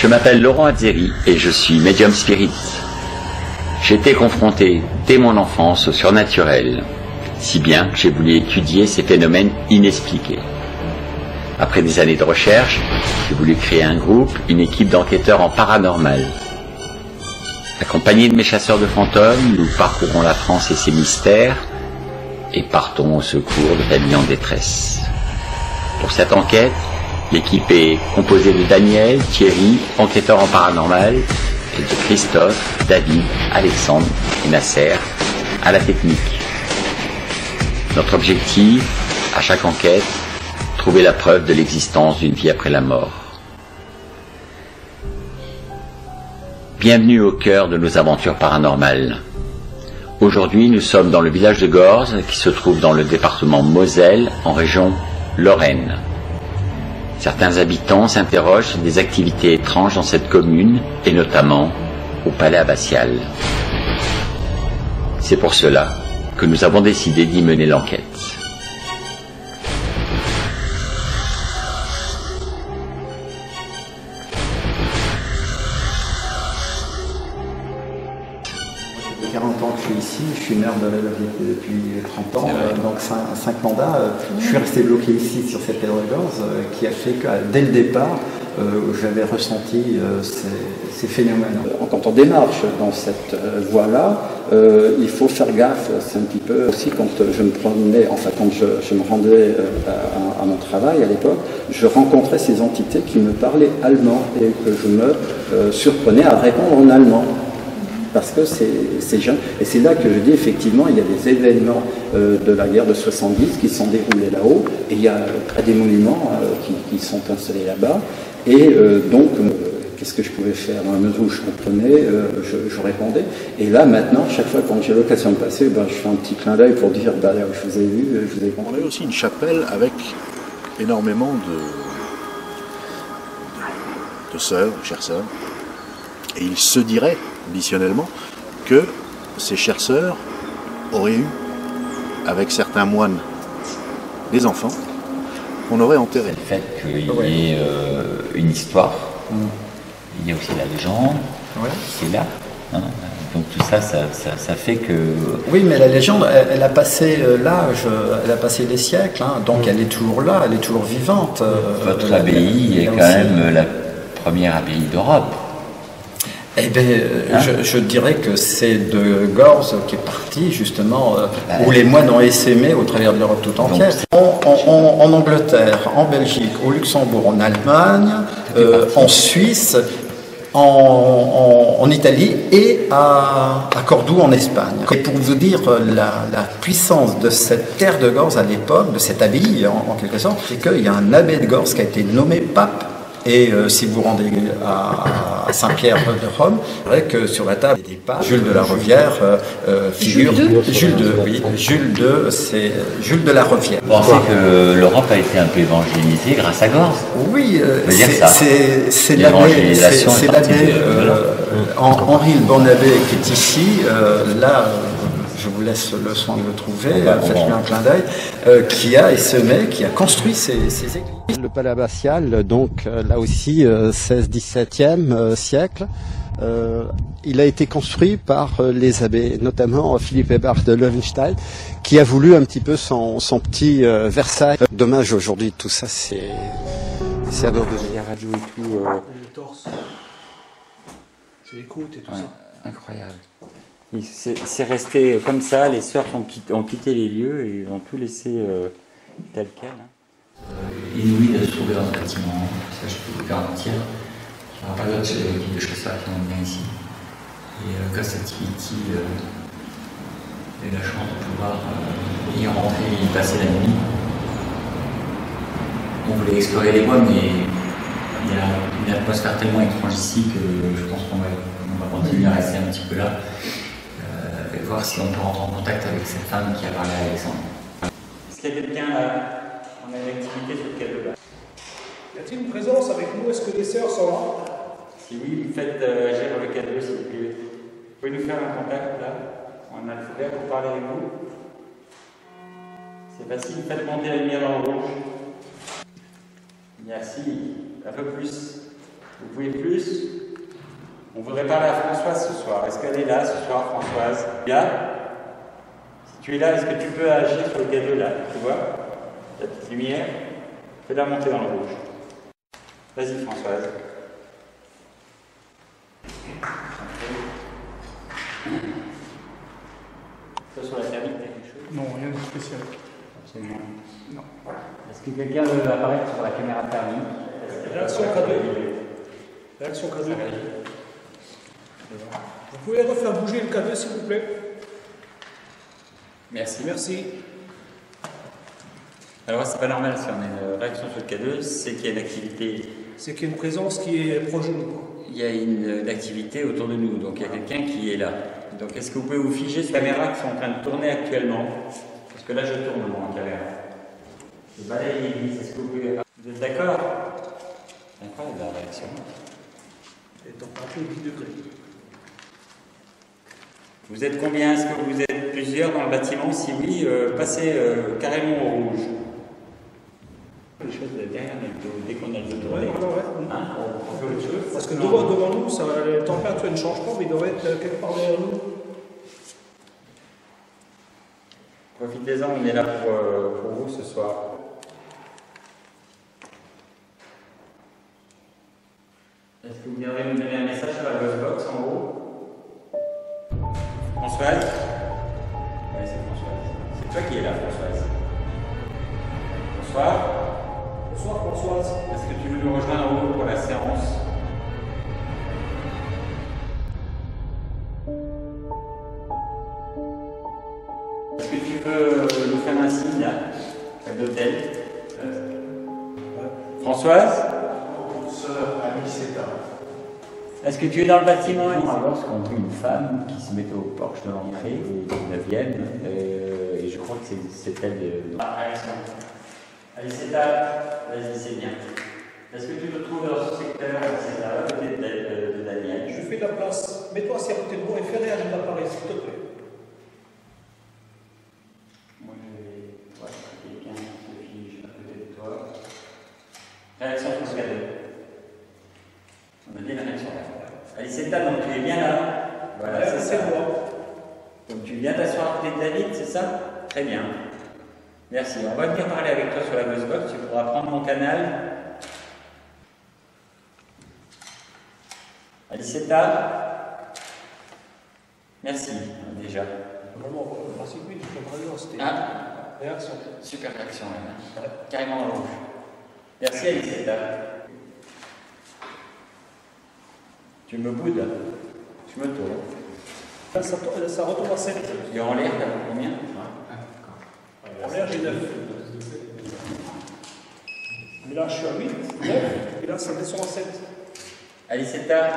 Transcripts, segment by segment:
Je m'appelle Laurent Azzeri et je suis médium spirit. J'ai été confronté dès mon enfance au surnaturel, si bien que j'ai voulu étudier ces phénomènes inexpliqués. Après des années de recherche, j'ai voulu créer un groupe, une équipe d'enquêteurs en paranormal. Accompagnés de mes chasseurs de fantômes, nous parcourons la France et ses mystères et partons au secours de familles en détresse. Pour cette enquête, l'équipe est composée de Daniel, Thierry, enquêteurs en paranormal, et de Christophe, David, Alexandre et Nasser à la technique. Notre objectif, à chaque enquête, trouver la preuve de l'existence d'une vie après la mort. Bienvenue au cœur de nos aventures paranormales. Aujourd'hui, nous sommes dans le village de Gorze, qui se trouve dans le département Moselle, en région Lorraine. Certains habitants s'interrogent sur des activités étranges dans cette commune, et notamment au palais abbatial. C'est pour cela que nous avons décidé d'y mener l'enquête. Ça fait 40 ans que je suis ici, je suis maire de la ville depuis 30 ans, donc 5 mandats. Je suis resté bloqué ici sur cette terre de Gorze qui a fait que dès le départ, j'avais ressenti ces phénomènes. Quand on démarche dans cette voie-là, il faut faire gaffe. C'est un petit peu aussi quand je me promenais, enfin quand je me rendais à mon travail à l'époque, je rencontrais ces entités qui me parlaient allemand et que je me surprenais à répondre en allemand. Parce que c'est jeune. Et c'est là que je dis, effectivement, il y a des événements de la guerre de 70 qui sont déroulés là-haut, et il y a près des monuments qui sont installés là-bas. Et donc, qu'est-ce que je pouvais faire? Dans la mesure où je comprenais, je répondais. Et là, maintenant, chaque fois quand j'ai l'occasion de passer, je fais un petit clin d'œil pour dire, je vous ai vu, je vous ai compris. On a aussi une chapelle avec énormément de sœurs, chères sœurs. Et il se dirait, additionnellement, que ces chères sœurs auraient eu, avec certains moines, des enfants qu'on aurait enterrés. Le fait qu'il y ait une histoire, il y a aussi la légende qui est là. Hein. Donc tout ça, ça fait que... Oui, mais la légende, elle a passé l'âge, elle a passé les siècles, hein, donc elle est toujours là, elle est toujours vivante. Votre abbaye est quand même la première abbaye d'Europe. Eh bien, je dirais que c'est de Gorze qui est parti, justement, où les moines ont essaimé au travers de l'Europe tout entière. En Angleterre, en Belgique, au Luxembourg, en Allemagne, en Suisse, en Italie et à Cordoue, en Espagne. Et pour vous dire la puissance de cette terre de Gorze à l'époque, de cette abbaye, en quelque sorte, c'est qu'il y a un abbé de Gorze qui a été nommé pape. Et si vous rendez à Saint-Pierre de Rome, c'est vrai que sur la table des papes, Jules de la Revière figure. Jules de la Revière. Vous pensez que l'Europe a été un peu évangélisée grâce à Gorze? Oui, c'est l'abbé Henri le Bon-Abbé qui est ici. Là, je vous laisse le soin de le trouver, faites-lui un clin d'œil, qui a essaimé, qui a construit ces églises. Le palais abbatial, donc là aussi 16-17e siècle, il a été construit par les abbés, notamment Philippe Hébert de Loewenstein, qui a voulu un petit peu son petit Versailles. Dommage aujourd'hui, tout ça c'est abordé. La radio et tout. Le torse, c'est l'écoute et tout ça. Incroyable. C'est resté comme ça, les sœurs ont quitté les lieux et ils ont tout laissé tel quel. Hein. Inouï de se trouver dans ce bâtiment, ça je peux vous garantir. Je me rappelle que l'équipe de chasseurs qui vient ici. Et grâce à Activity, j'ai eu la chance de pouvoir y rentrer et y passer la nuit. On voulait explorer les bois, mais il y a une atmosphère tellement étrange ici que je pense qu'on va continuer à rester un petit peu là. Et voir si on peut rentrer en contact avec cette femme qui a parlé à Alexandre. Est-ce qu'il y a quelqu'un là? On a une activité sur lequel de base. Y a-t-il une présence avec nous? Est-ce que les sœurs sont là? Si oui, faites agir le cadeau s'il vous plaît. Vous pouvez nous faire un contact là? On a le feu vert pour parler avec vous. C'est facile, faites monter la lumière dans le rouge. Merci, un peu plus. Vous pouvez plus? On voudrait parler à Françoise ce soir. Est-ce qu'elle est là ce soir, Françoise? Là? Si tu es là, est-ce que tu peux agir sur le cadeau là? Tu vois? La petite lumière? Fais-la monter dans le rouge. Vas-y, Françoise. Toi, sur la thermique, t'as quelque chose? Non, rien de spécial. Absolument. Non. Est-ce que quelqu'un veut apparaître sur la caméra thermique? Réaction cadeau. Réaction cadeau. Vous pouvez refaire bouger le cadeau, s'il vous plaît? Merci. Merci. Alors, c'est pas normal si on a une réaction sur le cadeau, c'est qu'il y a une activité. C'est qu'il y a une présence qui est proche de nous. Il y a une activité autour de nous, donc il y a quelqu'un qui est là. Donc, est-ce que vous pouvez vous figer sur les caméras qui sont en train de tourner actuellement? Parce que là, je tourne mon caméra. Je balaye l'église, est-ce que vous pouvez. Vous êtes d'accord? Incroyable la réaction. Et température 10 degrés. Vous êtes combien? Est-ce que vous êtes plusieurs dans le bâtiment? Si oui, passez carrément au rouge. Les choses derrière, dès qu'on a le tourné. Hein, on fait autre chose. Parce que devant nous, ça, la température ne change pas, mais il doit être quelque part derrière nous. Profitez-en, on est là pour vous ce soir. Est-ce que vous viendrez nous donner un message sur la Ghostbox en haut? Françoise? Oui, c'est Françoise. C'est toi qui es là, Françoise. Bonsoir. Bonsoir Françoise. Est-ce que tu veux nous rejoindre en haut pour la séance? Est-ce que tu veux nous faire un signe à l'hôtel? Françoise? Sœur Aniceta. Est-ce que tu es dans le bâtiment? Lorsqu'on vit une femme qui se mettait au porche de l'entrée, du 9e, et je crois que c'est elle de la réaction. Allez, c'est là, vas-y, c'est bien. Est-ce que tu te trouves dans ce secteur, c'est là, à côté de Daniel? Je fais de la place. Mets-toi assis à côté de moi et fais réagir l'appareil, s'il te plaît. Moi, je vais voir si quelqu'un se fige à côté de toi. Réaction sur ce cadeau. On a dit la réaction. Allez, c'est là, donc tu es bien là. Voilà, c'est ça. Moi. Donc tu viens t'asseoir à côté de David, c'est ça? Très bien. Merci. On va venir parler avec toi sur la Ghostbox. Tu pourras prendre mon canal. Aliceta. Merci, déjà. Vraiment, le principe, oui, je comprends bien, c'était réaction. Super réaction, là. Carrément dans le rouge. Merci, Aliceta. Tu me boudes? Je me tourne. Là, ça retombe à 7. Et en l'air, t'as combien? En l'air, j'ai 9. Mais là, je suis à 8, 9, et là, ça descend à 7. Aliceta,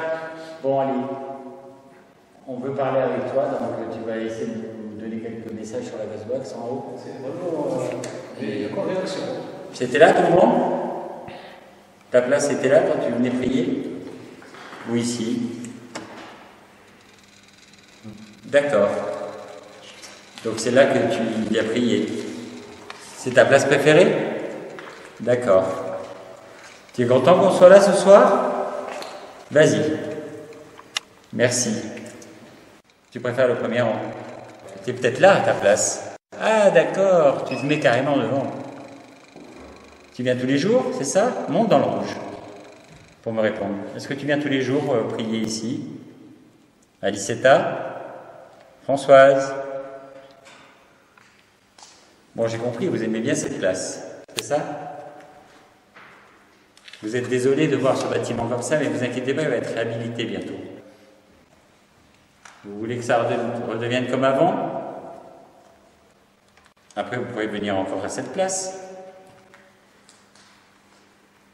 bon, allez. On veut parler avec toi, donc tu vas essayer de nous donner quelques messages sur la Ghostbox en haut. C'est vraiment. Il y a quoi réaction? C'était là tout le monde? Ta place était là quand tu venais prier? Ou ici? D'accord. Donc c'est là que tu viens prier. C'est ta place préférée? D'accord. Tu es content qu'on soit là ce soir? Vas-y. Merci. Tu préfères le premier rang? Tu es peut-être là à ta place. Ah d'accord, tu te mets carrément devant. Tu viens tous les jours, c'est ça? Monte dans le rouge pour me répondre. Est-ce que tu viens tous les jours prier ici? Aliceta? Françoise? Bon, j'ai compris, vous aimez bien cette place, c'est ça? Vous êtes désolé de voir ce bâtiment comme ça, mais vous inquiétez pas, il va être réhabilité bientôt. Vous voulez que ça redevienne comme avant? Après, vous pouvez venir encore à cette place.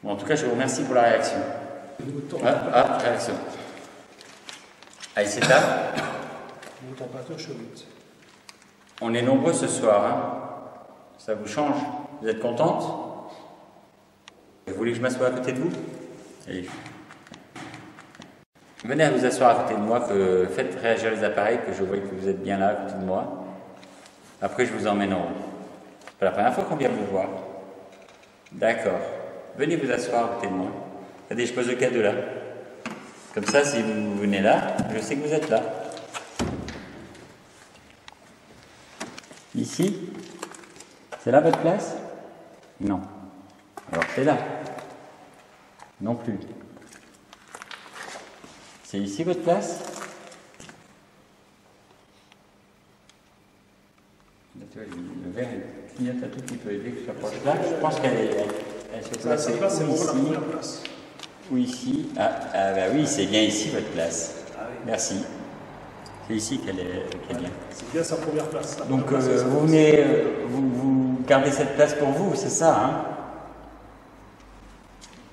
Bon, en tout cas, je vous remercie pour la réaction. Réaction. Aliceta? Température, je suis à 8. On est nombreux ce soir, hein? Ça vous change? Vous êtes contente? Vous voulez que je m'assoie à côté de vous? Allez. Venez à vous asseoir à côté de moi, faites réagir les appareils, que je vois que vous êtes bien là à côté de moi. Après, je vous emmène en haut. C'est pas la première fois qu'on vient vous voir. D'accord. Venez vous asseoir à côté de moi. Regardez, je pose le cadeau là. Comme ça, si vous venez là, je sais que vous êtes là. Ici? C'est là votre place? Non. Alors c'est là. Non plus. C'est ici votre place? Le verre il clignote un tout petit peu. Dès que je s'approche là, je pense qu'elle se place ou ici. Ou ici. Ah bah oui, c'est bien ici votre place. Merci. C'est ici qu'elle est bien. C'est bien sa première place. Donc vous venez, vous gardez cette place pour vous, c'est ça, hein?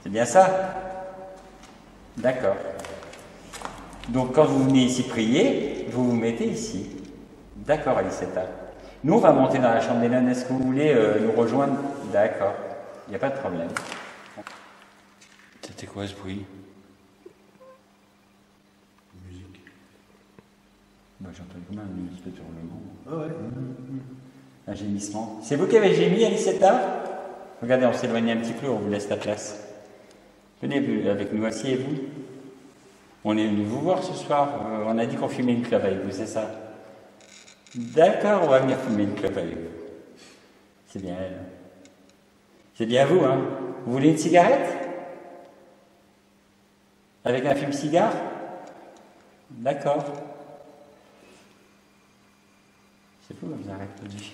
C'est bien ça? D'accord. Donc quand vous venez ici prier, vous vous mettez ici. D'accord, Aliceta. Nous, on va monter dans la chambre des nonnes. Est-ce que vous voulez nous rejoindre? D'accord. Il n'y a pas de problème. C'était quoi ce bruit? Musique. Bah, j'ai entendu comme un petit peu de hurlement. Ah ouais. Un gémissement. C'est vous qui avez gémi, Aliceta? Regardez, on s'éloigne un petit peu, on vous laisse la place. Venez avec nous, asseyez-vous. On est venu vous voir ce soir. On a dit qu'on fumait une clope avec vous, c'est ça? D'accord, on va venir fumer une clope avec vous. C'est bien elle. C'est bien vous, hein? Vous voulez une cigarette? Avec un fume-cigare? D'accord. C'est fou, vous avez répondu.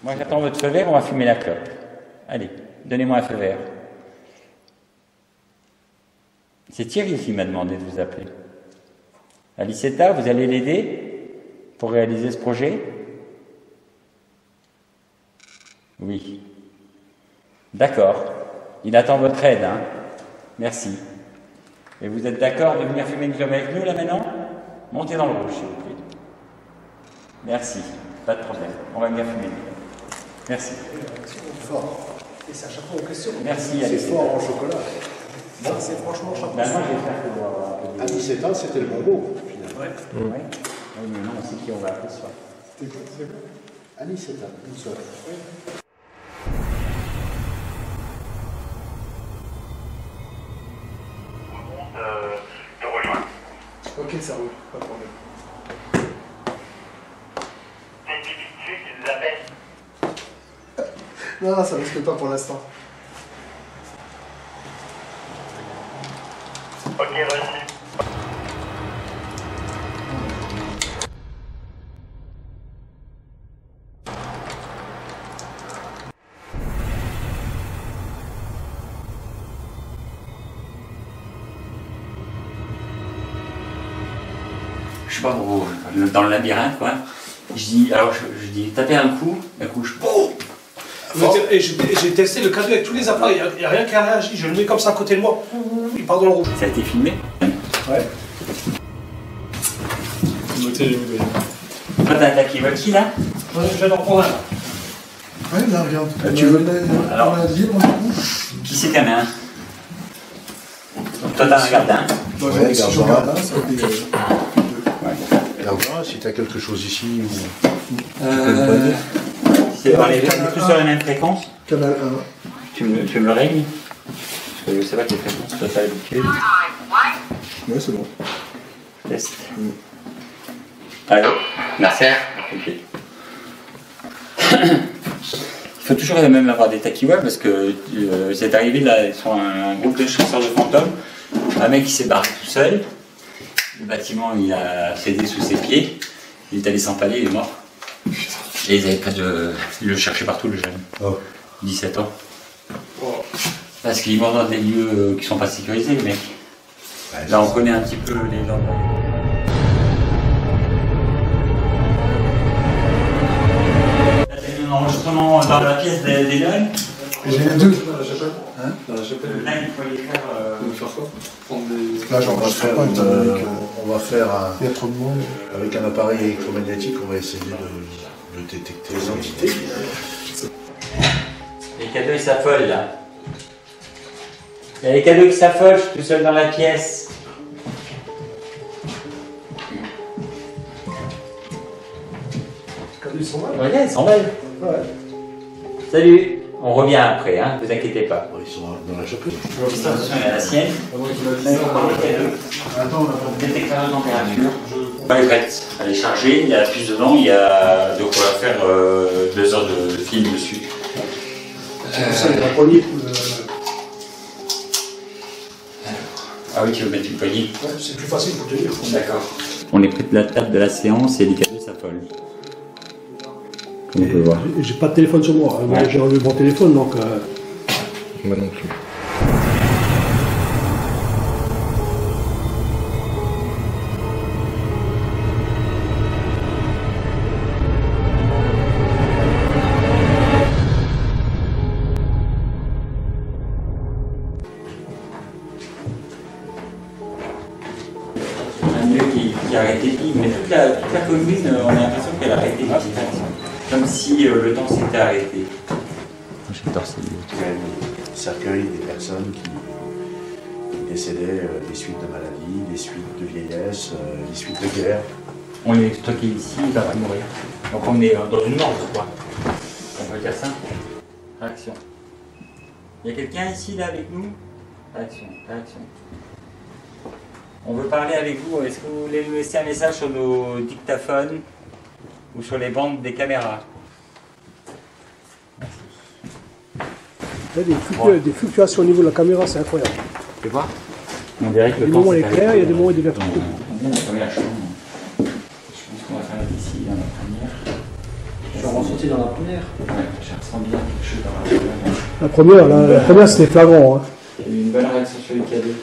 Moi, j'attends votre feu vert, on va fumer la clope. Allez, donnez-moi un feu vert. C'est Thierry qui m'a demandé de vous appeler. Aliceta, vous allez l'aider pour réaliser ce projet? Oui. D'accord. Il attend votre aide, hein? Merci. Et vous êtes d'accord de venir fumer une clope avec nous, là, maintenant? Montez dans le rouge, s'il vous plaît. Merci. Pas de problème. On va venir fumer une clope. Merci. Fort. Et c'est à chaque fois aux questions. Merci, C'est Aliceta. fort en chocolat. Non, c'est franchement chaque fois. Ben, moi, je vais faire que... À 17 ans, c'était le bon mot, finalement. Ouais. Oui. Oui, mais non, on sait qui on va appeler ce soir. C'était quoi? À 17 ans, une seule. te rejoindre. Ok, ça roule, pas de problème. Dès qu'il tu les appelles. Non, ça risque pas pour l'instant. Ok, reçu. Je sais pas où, dans le labyrinthe, quoi. Je dis, alors je dis, tapez un coup je... Boum. Et j'ai testé le cadeau avec tous les appareils, il n'y a rien qui a réagi, je le mets comme ça à côté de moi, il part dans le rouge. Ça a été filmé? Ouais. Notez les vidéos. Toi, t'as attaqué Volky, là? Ouais, je viens d'en prendre un. Ouais, là, regarde. Tu veux Alors, on a dit, on a Qui c'est qu'il y en a un? Toi, t'en regardes un? Moi, Ouais, si je regarde, regarde un, ça fait deux. Regarde, si tu as quelque chose ici ou. C'est dans les deux, on est tous sur la même fréquence? Canal Tu me le règles? Parce que je sais pas quelle fréquence, toi, t'as l'habitude. 1. Ouais, c'est bon. Test. Allô? Merci. Ok. Il faut toujours même avoir des taquiwas parce que c'est arrivé là, ils sont un groupe de chasseurs de fantômes. Un mec qui s'est barré tout seul. Le bâtiment il a cédé sous ses pieds. Il est allé s'empaler, il est mort. Et ils avaient pas de. Ils le cherchaient partout le jeune. Oh. 17 ans. Parce qu'ils vont dans des lieux qui sont pas sécurisés, les mecs. Ouais, Là on connaît un petit peu les endroits. Là, t'as eu un enregistrement dans la pièce des nonnes. J'ai les deux. Hein? Là, il faut les faire. Faire quoi? Prendre des... Là, j'en On va passe faire, pas, étant donné que on va faire il y a trop de monde. avec un appareil électromagnétique, on va essayer de détecter les entités. Les cadeaux ils s'affolent là. Il y a les cadeaux qui s'affolent, je suis tout seul dans la pièce. Les cadeaux, ils sont mal. Regarde, ils s'en mêlent. Ouais. Salut. On revient après, hein, vous inquiétez pas. Ils sont dans la chapelle. Ça, il y a la sienne. Détecteur de température. Elle est prête, elle est chargée, il y a la puce dedans, il y a de quoi faire 2 heures de film dessus. Ça, il y a la poignée pour le... Ah oui, tu veux mettre une poignée? Ouais, c'est plus facile pour tenir. D'accord. On est près de la table de la séance et les cadeaux s'affolent. Comme on peut voir. J'ai pas de téléphone sur moi, hein. Ouais. J'ai enlevé mon téléphone donc. Moi non plus. Un lieu qui a arrêté de vivre, mais toute la commune, on a l'impression qu'elle a arrêté de vivre. Comme si le temps s'était arrêté. J'adore ces lieux. Il y a un cercueil des personnes qui décédaient des suites de maladies, des suites de vieillesse, des suites de guerre. On est stocké ici, il va pas mourir. Donc on est dans une morgue, quoi. On peut dire ça. Réaction. Il y a quelqu'un ici, là, avec nous? Réaction, réaction. On veut parler avec vous. Est-ce que vous voulez nous laisser un message sur nos dictaphones ou sur les bandes des caméras? Il y a des fluctuations au niveau de la caméra, c'est incroyable. Tu vois? On dirait que Il y a le des temps moments il est s'est clair, arrêté. il y a des moments il devient tout. On vient de la chambre. Je pense qu'on va faire ici, dans la première. Je suis ressenti dans la première. Ouais, je ressens bien quelque chose dans la première. La première c'était flagrant. Hein. Il y a eu une bonne réaction sur les cadeaux.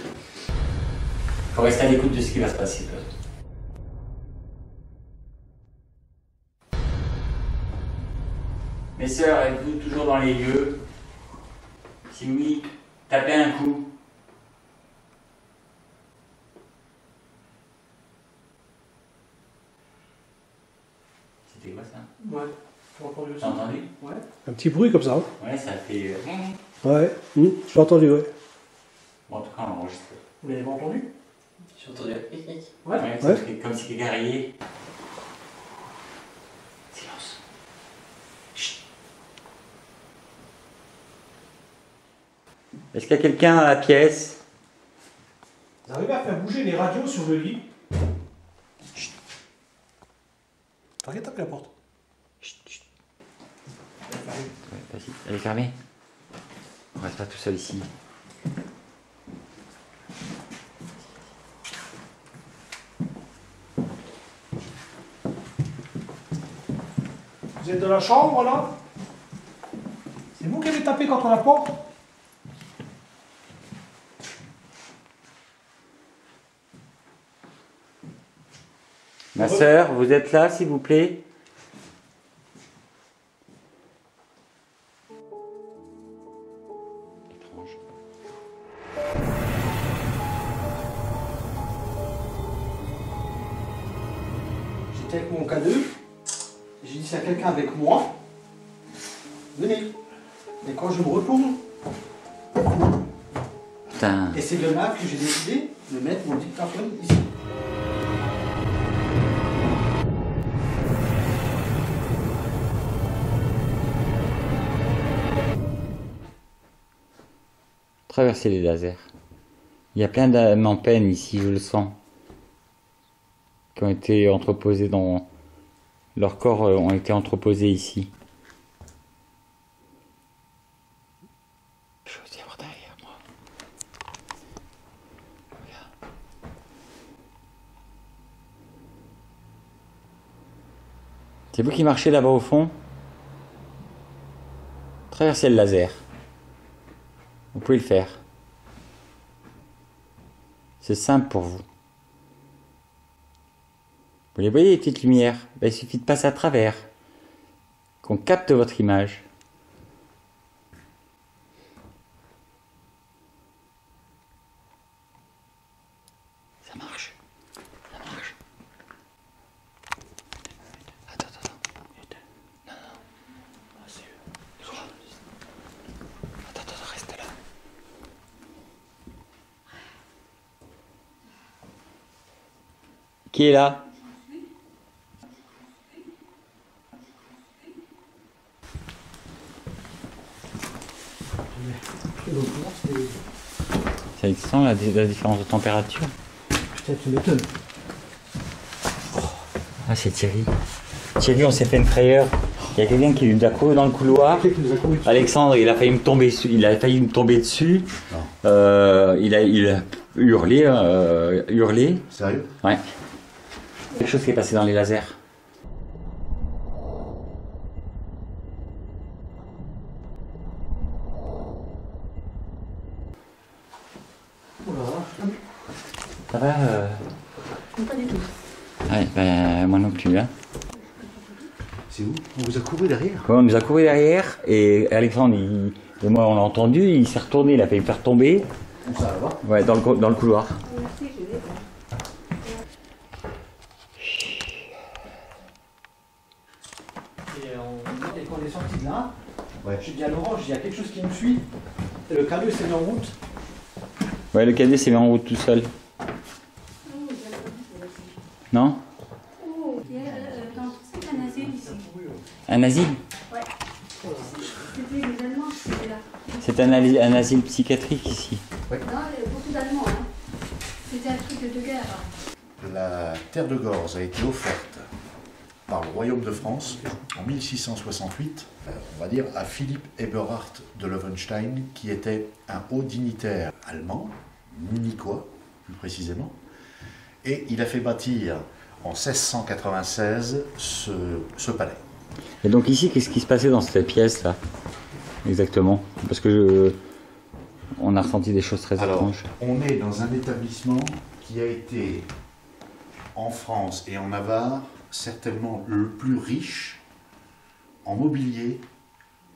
Il faut rester à l'écoute de ce qui va se passer. Mes sœurs, êtes-vous toujours dans les lieux? Si oui, tapez un coup. C'était quoi ça? Ouais, tu as entendu T'as entendu? Ouais. Un petit bruit comme ça. Hein. Ouais, ça fait... Ouais, j'ai entendu, ouais. Bon, en tout cas, on enregistre. Vous l'avez entendu? J'ai entendu. Ouais. Ouais. Comme si quelqu'un riait. Silence. Chut. Est-ce qu'il y a quelqu'un à la pièce? Vous arrivez à faire bouger les radios sur le lit? Chut. T'arrêtes, taper la porte. Chut, chut. Vas-y, elle est fermée. On reste pas tout seul ici. Vous êtes dans la chambre là? C'est vous qui avez tapé contre la porte? Ma sœur, vous êtes là, s'il vous plaît? Étrange. J'étais avec mon K2, j'ai dit c'est quelqu'un avec moi, venez. Et quand je me retourne, Putain. et c'est de là que j'ai décidé de mettre mon dictaphone ici. Traverser les lasers. Il y a plein d'âmes en peine ici, je le sens. Qui ont été entreposés dans... Leurs corps ont été entreposés ici. Je veux y avoir derrière moi. Regarde. C'est vous qui marchez là-bas au fond? Traversez le laser. Vous pouvez le faire. C'est simple pour vous. Vous les voyez, les petites lumières? Ben, il suffit de passer à travers. Qu'on capte votre image. Ça marche. Ça marche. Attends. Non. Ah, c'est le droit. Attends, reste là. Qui est là? C'est excitant la différence de température. Putain, tu m'étonnes. Ah, c'est Thierry. Thierry, on s'est fait une frayeur. Il y a quelqu'un qui nous a couru dans le couloir. Alexandre, il a failli me tomber dessus. Il a hurlé. Sérieux? Ouais. Quelque chose qui est passé dans les lasers. Ça va Pas du tout. Ouais, ben, moi non plus. Hein. C'est où? On vous a couru derrière? Ouais, on nous a couru derrière et Alexandre et moi on l'a entendu, il s'est retourné, il a failli me faire tomber. Ça va? Ouais, dans le couloir. Merci, je vais. Et dès qu'on est sorti de là, Ouais. j'ai dit à Laurent, il y a quelque chose qui me suit. Et le camion s'est mis en route. Ouais, le cadet s'est mis en route tout seul. Non? Oh, il y a dans c'est un asile ici. Un asile? Ouais. C'était les Allemands qui étaient là. C'est un asile psychiatrique ici. Non, il y a beaucoup d'Allemands. Hein. C'était un truc de guerre. La terre de Gorze a été offerte par le Royaume de France en 1668, on va dire, à Philippe Eberhard de Löwenstein, qui était un haut dignitaire allemand, munichois plus précisément, et il a fait bâtir en 1696 ce palais. Et donc ici, qu'est-ce qui se passait dans cette pièce là? Exactement. Parce que on a ressenti des choses très Alors, étranges. on est dans un établissement qui a été, en France et en Navarre, certainement le plus riche en mobilier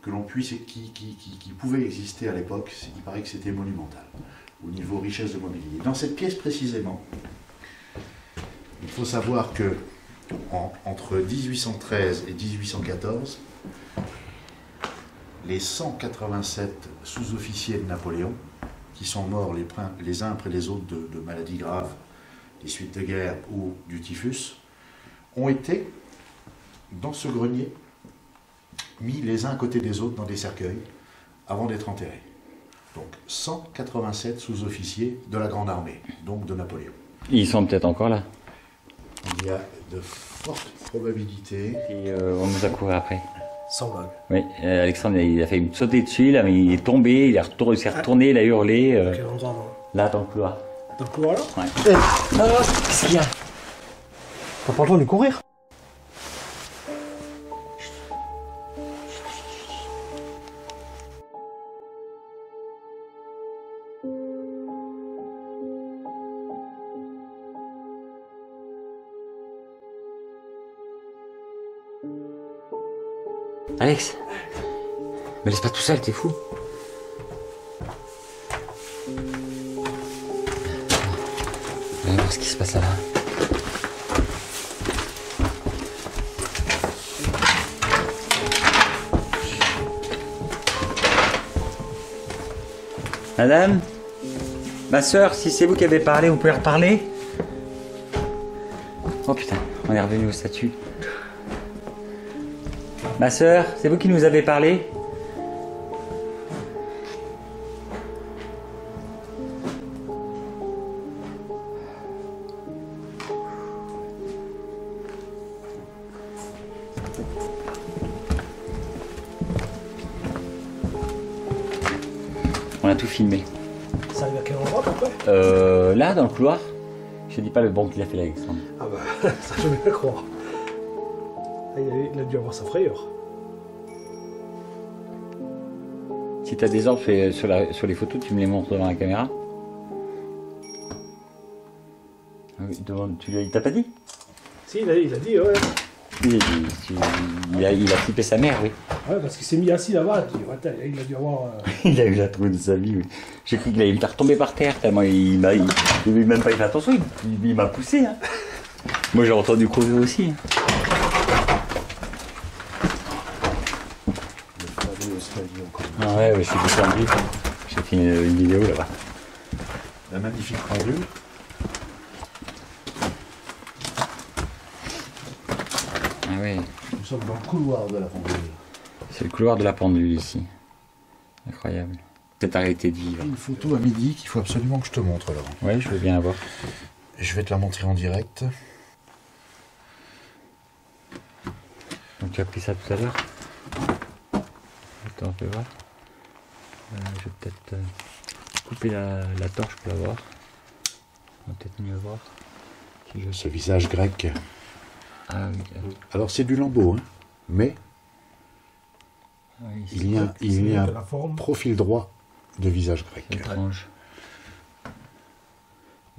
que l'on puisse, qui pouvait exister à l'époque. Il paraît que c'était monumental, au niveau richesse de mobilier. Dans cette pièce précisément, il faut savoir que entre 1813 et 1814, les 187 sous-officiers de Napoléon, qui sont morts les uns après les autres de maladies graves, des suites de guerre ou du typhus, ont été, dans ce grenier, mis les uns à côté des autres dans des cercueils, avant d'être enterrés. Donc 187 sous-officiers de la Grande Armée, donc de Napoléon. Ils sont peut-être encore là. Il y a de fortes probabilités. Et on nous a couru après. Sans blague. Oui, Alexandre, il a failli me sauter dessus, là, mais il est tombé, il s'est retourné, il a hurlé. Quel endroit avant? Là, dans le couloir. Dans le couloir là? Ouais. Qu'est-ce qu'il y a? T'as pas le temps de courir? Alex, me laisse pas tout seul, t'es fou. On va voir ce qui se passe là. Madame, ma soeur, si c'est vous qui avez parlé, vous pouvez reparler. Oh putain, on est revenu au statut. Ma soeur, c'est vous qui nous avez parlé? On a tout filmé. Ça arrive à quel endroit à peu près? Là, dans le couloir. Je dis pas le bon qu'il a fait là, Alexandre. Ah bah, ça je vais pas croire. Ah, il a dû avoir sa frayeur. Si t'as des ordres sur les photos, tu me les montres devant la caméra. Ah oui, il t'a pas dit? Si, il a dit, ouais. Il a flippé sa mère, oui. Ouais, parce qu'il s'est mis assis là-bas, il a dû avoir... Il a eu la trouille de sa vie, oui. J'ai cru qu'il allait me faire tomber par terre, tellement il m'a même pas fait attention, il m'a poussé. Hein. Moi j'ai entendu courir aussi. Hein. Ah ouais, je suis descendu. J'ai fait une vidéo là-bas. La magnifique pendule. Ah ouais. Nous sommes dans le couloir de la pendule. C'est le couloir de la pendule ici. Incroyable. Cette arrêté de vivre. Une photo à midi qu'il faut absolument que je te montre, Laurent. Oui, je veux bien avoir. Je vais te la montrer en direct. Donc tu as pris ça tout à l'heure. Attends, on peut voir. Je vais peut-être couper la torche pour la voir. On va peut-être mieux voir. Si je... Ce visage grec. Ah oui. Alors c'est du lambeau, hein, mais Oui, il y a un profil droit de visage grec. c'est étrange.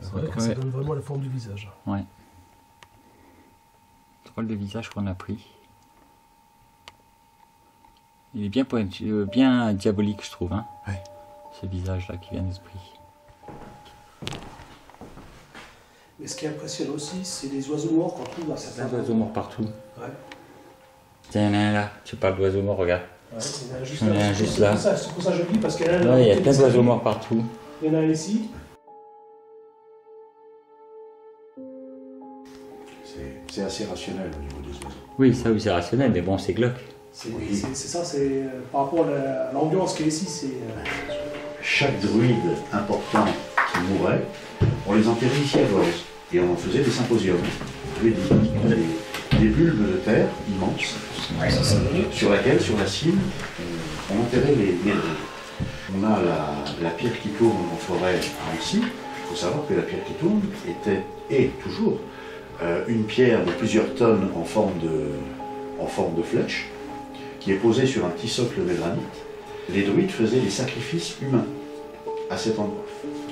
C'est vrai que ça donne vraiment la forme du visage. Ouais. Drôle de visage qu'on a pris. Il est bien pointu, bien diabolique, je trouve. Hein, ouais. Ce visage-là qui vient d'esprit. Mais ce qui impressionne aussi, c'est les oiseaux morts qu'on trouve à certains endroits. Oiseaux morts partout. Ouais. Tiens, il y en a un là. Tu parles d'oiseaux morts, regarde. Ouais, il y en a juste Il y en a là. un juste là. C'est pour ça que je le dis, parce qu'il y en a un Ouais, il y a côté plein de d'oiseaux cette morts partout. Il y en a un ici. C'est assez rationnel au niveau des oiseaux. Oui, ça oui, c'est rationnel, mais bon, c'est glauque. C'est ça, c'est par rapport à l'ambiance qui est ici, c'est... Chaque druide important qui mourait, on les enterrait ici à Gorze. Et on en faisait des symposiums. Des bulbes de terre immenses, sur laquelle, sur la cime, on enterrait les druides. On a la pierre qui tourne en forêt à Annecy. Il faut savoir que la pierre qui tourne était, et toujours, une pierre de plusieurs tonnes en forme de flèche, qui est posée sur un petit socle de granit. Les druides faisaient des sacrifices humains à cet endroit.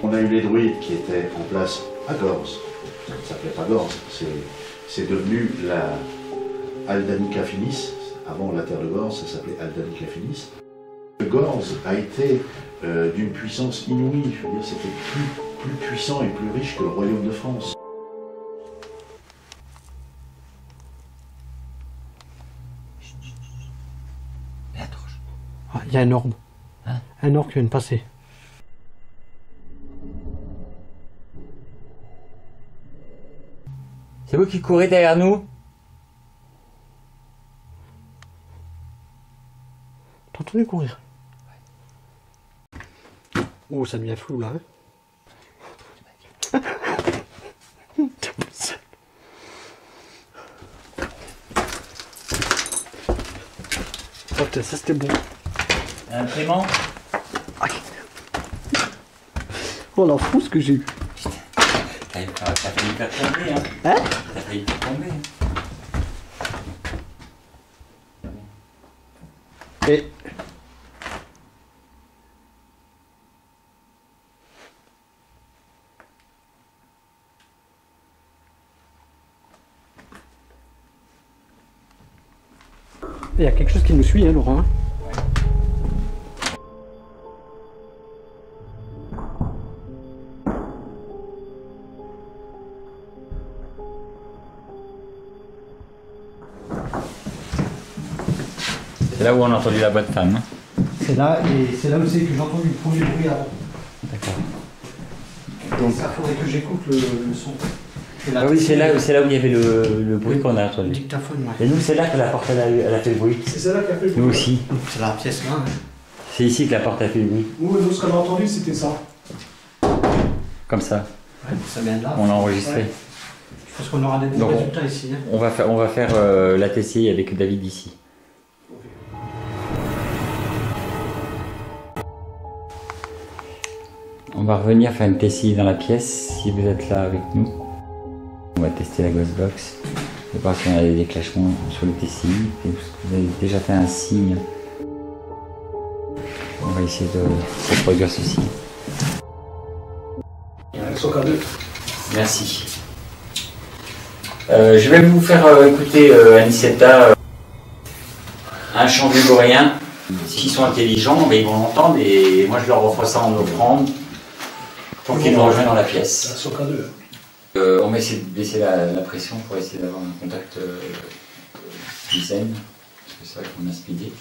On a eu les druides qui étaient en place à Gorze. Ça ne s'appelait pas Gorze, c'est devenu la Aldanica Finis. Avant la terre de Gorze, ça s'appelait Aldanica Finis. Gorze a été d'une puissance inouïe, je veux dire, c'était plus puissant et plus riche que le royaume de France. Ah, il y a un orbe. Hein? Un orbe qui vient de passer. C'est vous qui courez derrière nous? T'as entendu courir? Oh, ça devient flou là. Hein. Oh putain, ça c'était bon. Un imprimant? Oh la frousse que j'ai eu. T'as failli faire tomber, hein? Hein? T'as failli faire tomber. Et... il y a quelque chose qui nous suit, hein, Laurent. C'est là où on a entendu la voix de femme. Hein? C'est là, et c'est là aussi que j'ai entendu le premier bruit avant. D'accord. Donc ça faudrait que j'écoute le son. Ah oui, c'est là où il y avait le bruit qu'on a entendu. Le dictaphone, ouais. Et nous, c'est là que la porte elle a fait le bruit. C'est celle-là qui a fait le bruit. Nous aussi. C'est la pièce là. Hein. C'est ici que la porte a fait le bruit. Nous, ce qu'on a entendu, c'était ça. Comme ça. Ouais, ça vient de là. On l'a enregistré. Ouais. Je pense qu'on aura des bons résultats ici. Hein. On va faire la TCI avec David ici. On va revenir faire une TCI dans la pièce si vous êtes là avec nous. On va tester la Ghostbox. On va voir si on a des déclenchements sur le TCI. Et vous avez déjà fait un signe. On va essayer de reproduire ceci. Son cadeau. Merci. Je vais vous faire écouter Anicetta, un chant grégorien. S'ils sont intelligents, mais ils vont l'entendre et moi je leur offre ça en offrande pour qu'ils nous rejoignent dans la pièce. Son cadeau. On va essayer de baisser la pression pour essayer d'avoir un contact plus zen, parce que c'est vrai qu'on a speedé.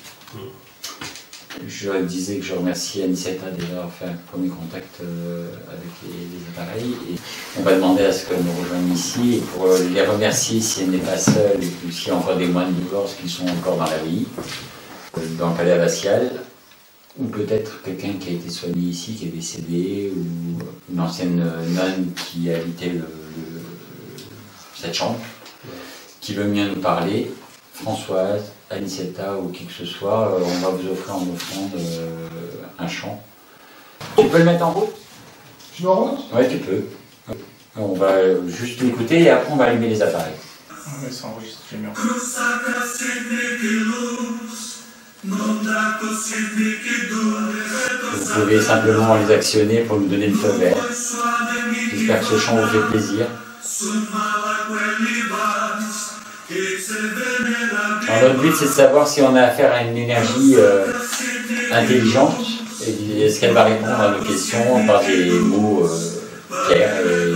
Je disais que je remercie Anicetta déjà d'avoir fait un premier contact avec les appareils. Et on va demander à ce qu'elle nous rejoigne ici et pour les remercier si elle n'est pas seule et s'il y a encore des moines de Gorze qui sont encore dans la vie, dans le palais abbatial. ou peut-être quelqu'un qui a été soigné ici, qui est décédé, ou une ancienne nonne qui habitait cette chambre, qui veut bien nous parler, Françoise, Anicetta ou qui que ce soit, on va vous offrir en offrande un chant. Tu peux le mettre en route? Je mets en route? Oui, tu peux. On va juste l'écouter et après on va allumer les appareils. Oui, ça enregistre, j'ai bien. Vous pouvez simplement les actionner pour nous donner le feu vert. J'espère que ce chant vous fait plaisir. Alors, notre but, c'est de savoir si on a affaire à une énergie intelligente et est-ce qu'elle va répondre à nos questions par des mots clairs et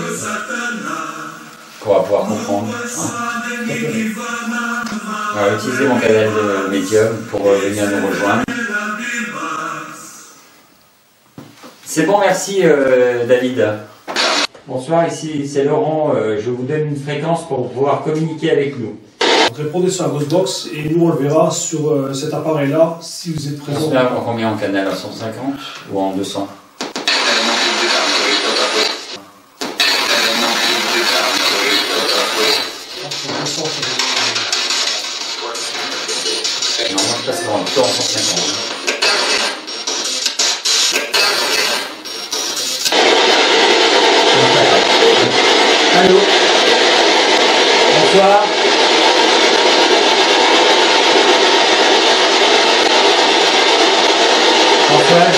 qu'on va pouvoir comprendre. Hein. On va utiliser mon canal de médium pour venir nous rejoindre. C'est bon, merci David. Bonsoir, ici c'est Laurent. Je vous donne une fréquence pour pouvoir communiquer avec nous. Répondez sur la Ghostbox et nous on le verra sur cet appareil-là si vous êtes présent. On se met en combien en canal? À 150 ou en 200? Non, moi je passe plutôt en 150. Allô? Bonsoir. Françoise,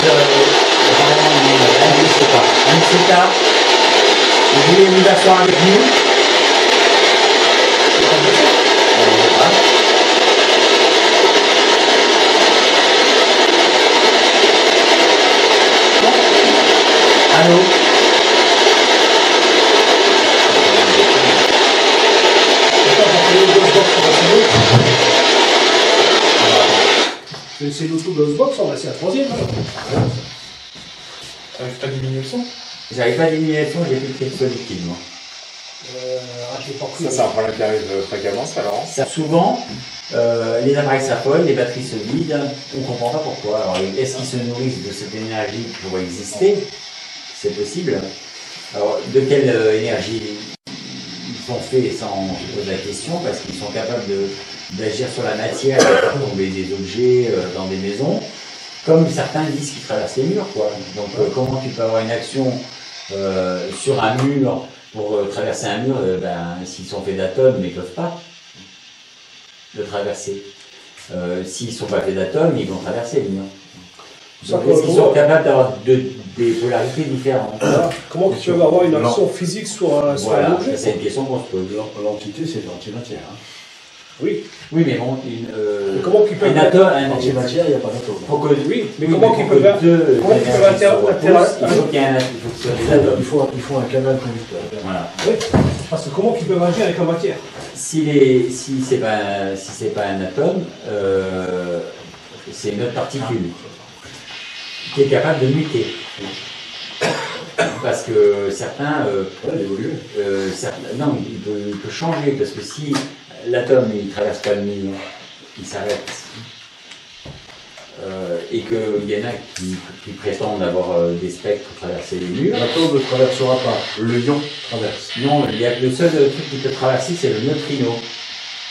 Anicetta, vous voulez vous asseoir avec nous? Allô? C'est l'auto Ghostbox, on va essayer la troisième. T'arrives pas à diminuer le son? J'arrive pas à diminuer le son, j'ai fait quelque chose liquide, moi. Ça, c'est un problème qui arrive fréquemment, ça, Laurent? Souvent, les appareils s'affolent, les batteries se vident, on ne comprend pas pourquoi. Alors, est-ce qu'ils se nourrissent de cette énergie pour exister? C'est possible. Alors, de quelle énergie ils sont faits, ça on se pose la question, parce qu'ils sont capables d'agir sur la matière, de faire tomber des objets dans des maisons, comme certains disent qu'ils traversent les murs, quoi. Donc, comment tu peux avoir une action sur un mur pour traverser un mur, s'ils sont faits d'atomes, ils ne peuvent pas le traverser. S'ils ne sont pas faits d'atomes, ils vont traverser le mur. Donc, est-ce qu'ils sont capables d'avoir des polarités différentes? Comment tu peux avoir une action physique sur un objet? C'est une question qu'on se pose. L'entité, c'est l'antimatière. Hein. Oui. Oui, mais bon, comment qu'ils peuvent... L'antimatière, il n'y a pas d'atome. Oui, mais comment qu'ils peuvent Il faut un canal conducteur. Voilà. Oui, parce que comment qu'ils peuvent agir avec la matière? Si c'est pas un atome, c'est une autre particule qui est capable de muter. Parce que certains... non, il peut changer, parce que si l'atome il ne traverse pas le mur, il s'arrête. Et qu'il y en a qui prétendent avoir des spectres pour traverser les murs. L'atome ne traversera pas, le ion traverse. Non, le seul truc qui peut traverser, c'est le neutrino,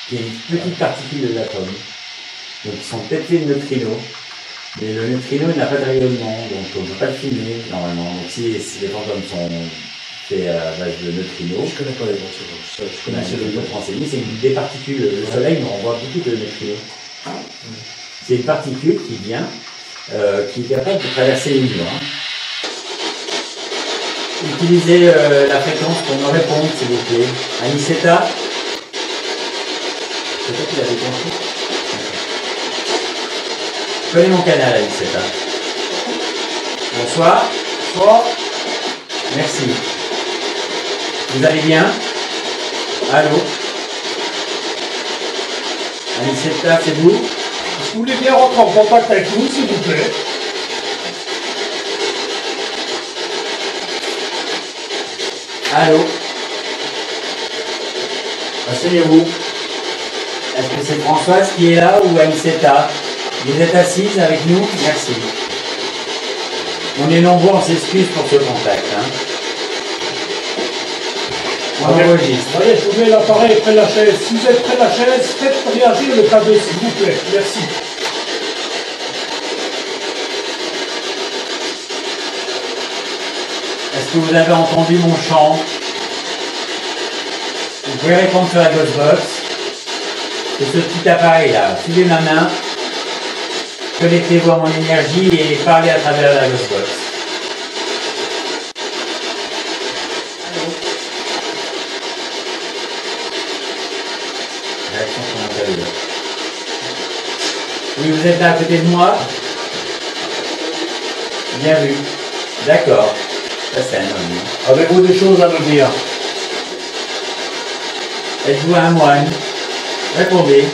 qui est une petite particule de l'atome. Donc ils sont peut-être faits de neutrinos, mais le neutrino n'a pas de rayonnement, donc on ne peut pas le filmer normalement. Donc si les fantômes sont faits à base de neutrinos, Je connais pas les neutrinos. Je connaissais le renseigner, c'est des particules. Le soleil nous renvoie beaucoup de neutrinos. C'est une particule qui vient, qui est capable de traverser les murs. Hein. Utilisez la fréquence pour me répondre, s'il vous plaît. Anicetta, c'est toi qui l'avais compris. Je connais mon canal, Anicetta. Bonsoir. Bonsoir. Merci. Vous allez bien? Allô? Anicetta, c'est vous? Si vous voulez bien rentrer en contact avec nous, s'il vous plaît. Allô? Asseyez-vous. Est-ce que c'est Françoise qui est là ou Anicetta? Vous êtes assise avec nous? Merci. On est nombreux, on s'excuse pour ce contact. Hein. On enregistre. Allez, je vous mets l'appareil près de la chaise. Si vous êtes près de la chaise, faites réagir le K2, s'il vous plaît. Merci. Est-ce que vous avez entendu mon chant? Vous pouvez répondre sur la Ghostbox. C'est ce petit appareil-là. Suivez ma main. Connectez-vous à mon énergie et parlez à travers la Ghostbox. Réaction sur mon tableau. Oui, vous êtes là à côté de moi? Bien vu. D'accord. Ça, c'est un homme. Avez-vous des choses à nous dire? Êtes-vous un moine? Répondez.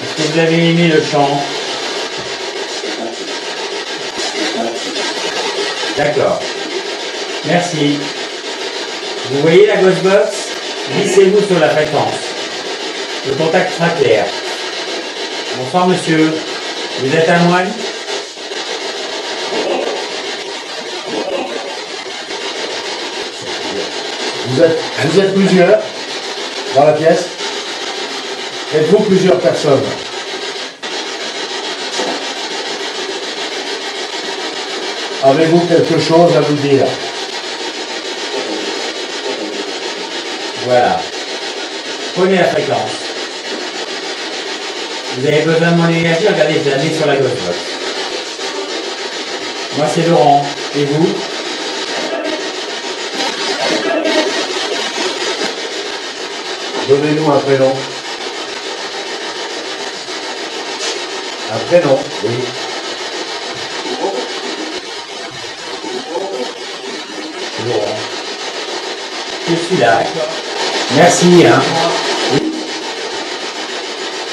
Est-ce que vous avez aimé le chant? D'accord. Merci. Vous voyez la Ghostbox? Glissez-vous sur la fréquence. Le contact sera clair. Bonsoir monsieur. Vous êtes un moine? Vous êtes plusieurs dans la pièce? Êtes-vous plusieurs personnes? Avez-vous quelque chose à nous dire? Voilà. Prenez la fréquence. Vous avez besoin de mon énergie, regardez, je la mets sur la Ghostbox. Moi c'est Laurent. Et vous? Donnez-nous un prénom. Un prénom, oui. Laurent. Je suis là. Merci. Hein.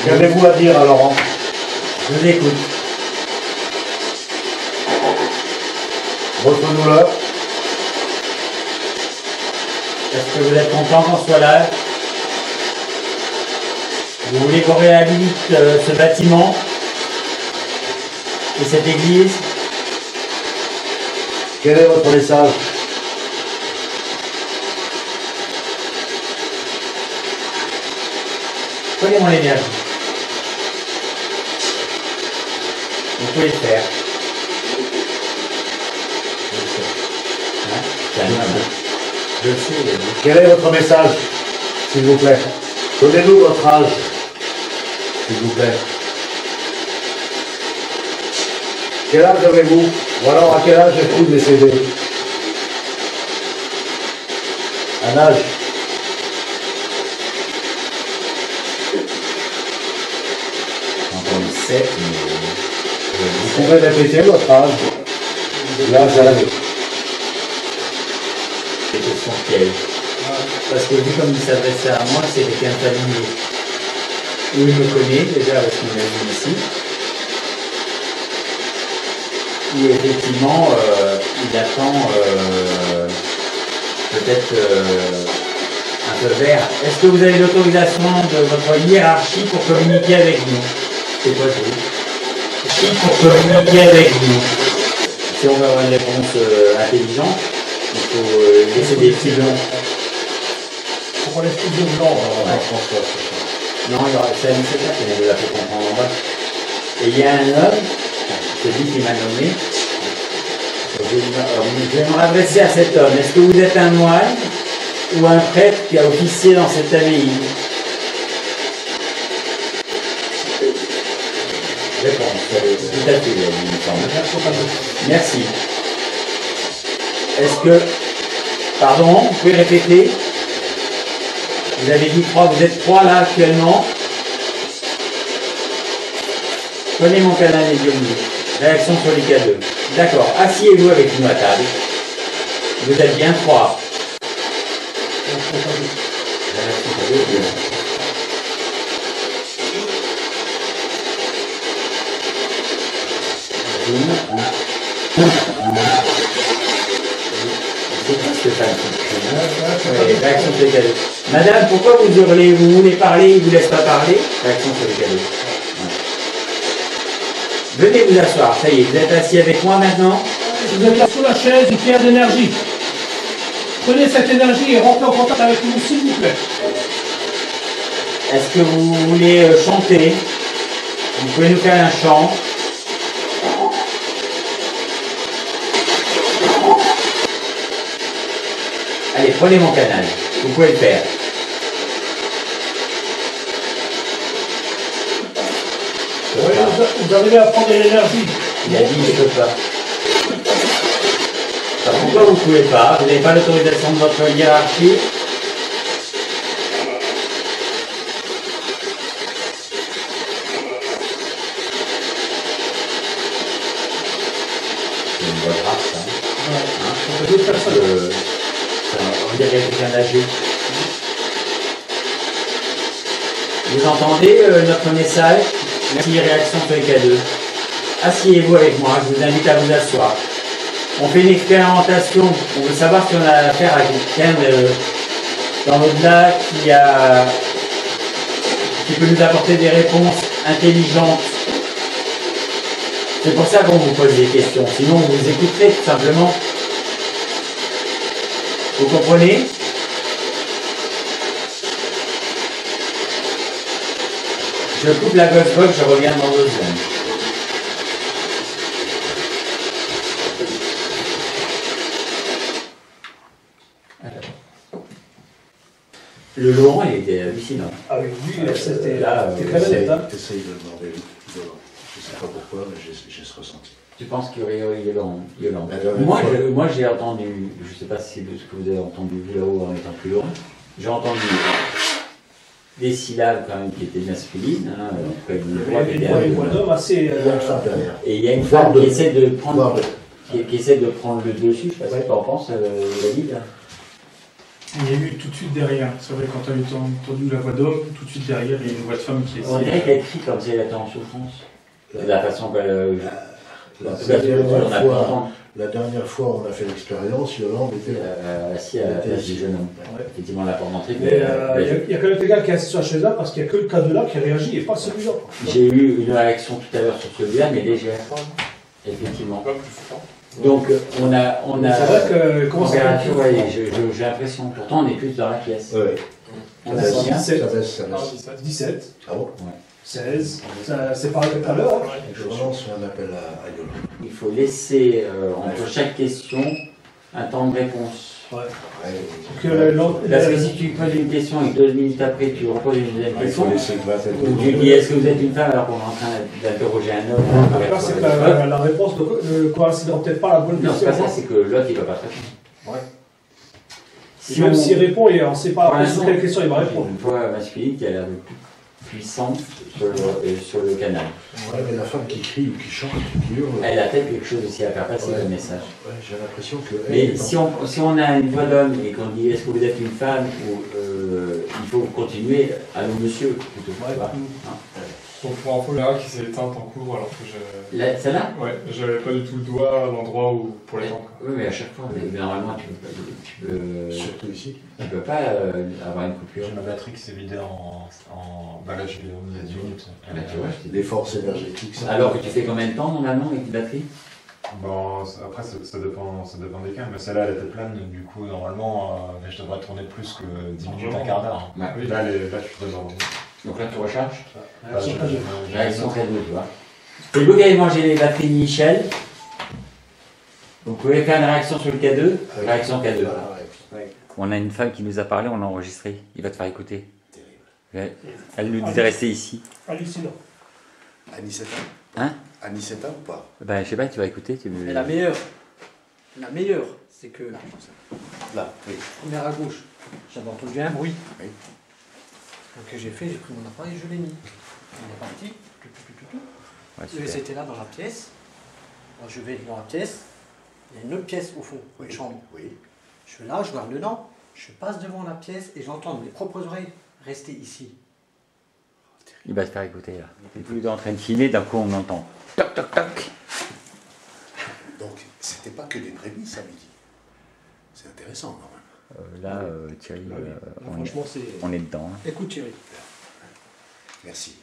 Qu'avez-vous à dire à Laurent? Je vous écoute. Votre douleur? Est-ce que vous êtes content qu'on soit là? Vous voulez qu'on réhabilite ce bâtiment et cette église? Quel est votre message? Prenez mon énergie. Vous pouvez le faire. Hein? Je le sais. Quel est votre message, s'il vous plaît? Donnez-nous votre âge, s'il vous plaît. Quel âge avez-vous? Ou alors à quel âge êtes-vous décédé? Un âge? Vous pouvez répéter votre âge? L'âge à l'âge. Des questions pièges. Parce que vu comme il s'adressait à moi, c'est quelqu'un de familier. Où il me connaît déjà parce qu'il m'a vu ici. Où effectivement il attend peut-être un peu vert. Est-ce que vous avez l'autorisation de votre hiérarchie pour communiquer avec nous? C'est quoi vous? Pour communiquer avec nous. Si on veut avoir une réponse intelligente, il faut laisser des petits blancs. Pourquoi les petits blancs? Non, il y aura c'est ça qui nous l'a fait comprendre en bas. Et il y a un homme, c'est lui qui m'a nommé. Je vais me adresser à cet homme. Est-ce que vous êtes un moine ou un prêtre qui a officié dans cette abbaye? Réponse. Tout à fait, il me semble. Merci. Est-ce que... Pardon, vous pouvez répéter? Vous avez dit 3, vous êtes 3 là actuellement. Prenez mon canal médiumnique. Réaction sur les K2. D'accord, asseyez-vous avec nous à table. Vous êtes bien 3. Réaction sur les K2. Madame, pourquoi vous hurlez? Vous voulez parler, il ne vous laisse pas parler? Réaction sur les K2. Venez vous asseoir, ça y est, vous êtes assis avec moi maintenant. Vous êtes là sous la chaise, une pierre d'énergie. Prenez cette énergie et rentrez en contact avec nous, s'il vous plaît. Est-ce que vous voulez chanter? Vous pouvez nous faire un chant. Allez, prenez mon canal, vous pouvez le faire. Oui, vous arrivez à prendre de l'énergie. Il a dit je ne peux pas. Alors, pourquoi vous ne pouvez pas? Vous n'avez pas l'autorisation de votre hiérarchie? C'est une bonne race, ça. On dirait quelqu'un d'âgé. Vous entendez notre message? Merci, réaction sur les K2. Asseyez-vous avec moi, je vous invite à vous asseoir. On fait une expérimentation, on veut savoir si on a affaire à quelqu'un dans l'au-delà qui peut nous apporter des réponses intelligentes. C'est pour ça qu'on vous pose des questions, sinon on vous écouterait tout simplement. Vous comprenez? Je coupe la gauche, je reviens dans 2 secondes. Le Laurent, il était hallucinant. Ah oui, c'était là. Essaye de demander. Je ne sais pas pourquoi, mais j'ai ce ressenti. Tu penses qu'il y aurait violent? Moi, j'ai entendu, je ne sais pas si c'est ce que vous avez entendu vous là-haut en étant plus loin, j'ai entendu des syllabes quand même qui étaient masculines, hein, en tout cas une voix qui était assez. Et il y a une femme qui essaie de prendre, qui essaie de prendre le dessus, je ne sais pas ce que tu en penses, David. Il y a eu tout de suite derrière, c'est vrai, quand tu as entendu la voix d'homme, tout de suite derrière, il y a une voix de femme qui est. On dirait qu'elle crie comme si elle était en souffrance. De la façon qu'elle. La dernière fois, on a fait l'expérience, Yolande était assis à la place du jeune homme. Ouais. Effectivement, la porte d'entrée. Il y a quand même quelqu'un qui est assis sur la chaise là parce qu'il n'y a que le cas de là qui réagit et pas celui-là. J'ai eu une réaction tout à l'heure sur celui-là, mais légère. Effectivement. Donc, on a. C'est vrai que. Comment ça j'ai l'impression. Pourtant, on est plus dans la pièce. Oui. On a 17. 17. Ah bon? Ouais. 16. C'est pareil que tout à l'heure. Je relance un appel à Yolande. Il faut laisser entre chaque question un temps de réponse. Ouais. Parce que si tu poses une question et que 2 minutes après tu reposes une deuxième question, tu dis est-ce que vous êtes une femme alors qu'on est en train d'interroger un homme? C'est que la réponse ne coïncidera peut-être pas à la bonne question. Non, c'est pas ça, c'est que l'autre il va pas te répondre. Ouais. Si même s'il répond et on ne sait pas sur quelle question il va répondre. Une voix masculine qui a l'air de plus puissante sur le canal. Ouais, mais la femme qui crie ou qui chante, qui hurle. Elle a peut-être quelque chose aussi à faire passer le message. Ouais, j'ai l'impression que. Mais si on a une voix d'homme et qu'on dit est-ce que vous êtes une femme ou il faut continuer à nous monsieur plutôt. Ouais, donc pour info, là qui s'est éteinte en cours alors que je. Celle-là? Ouais, j'avais pas du tout le doigt à l'endroit où pour l'éteindre. Oui, mais à chaque fois, normalement tu peux. Surtout ici. Tu peux pas avoir une coupure. J'ai ma batterie qui s'est vidée en. Bah là, je l'ai remis il y a 10 minutes. Ah bah tu vois, des forces énergétiques. Ça. Alors que tu fais combien de temps normalement avec une batterie? Bon, après ça dépend des cas, mais celle-là elle était pleine, du coup normalement je devrais tourner plus que 10 minutes, un quart d'heure. Ouais. Oui, là je suis dedans. Donc là tu recharges? Là, ils sont très doux, tu vois. C'est vous qui avez mangé les batteries de Michel. Vous pouvez faire une réaction sur le K2. Réaction K2. On a une femme qui nous a parlé, on l'a enregistré. Il va te faire écouter. Elle nous dit de rester ici. Hallucinant. Aniceta. Hein? Aniceta ou pas? Ben je sais pas, tu vas écouter. Mais la meilleure, c'est que. Là, oui. Première à gauche, j'avais entendu un bruit. Oui. Donc j'ai pris mon appareil et je l'ai mis. On est parti. Ouais, c'était là dans la pièce. Alors, je vais dans la pièce. Il y a une autre pièce au fond, une chambre. Oui. Je suis là, je regarde dedans. Je passe devant la pièce et j'entends mes propres oreilles rester ici. Il va se faire écouter là. Il est tous les deux en train de filmer, d'un coup on entend toc toc toc. Donc c'était pas que des prémices à midi. C'est intéressant quand même. Là, Thierry, on est dedans. Hein. Écoute Thierry. Merci.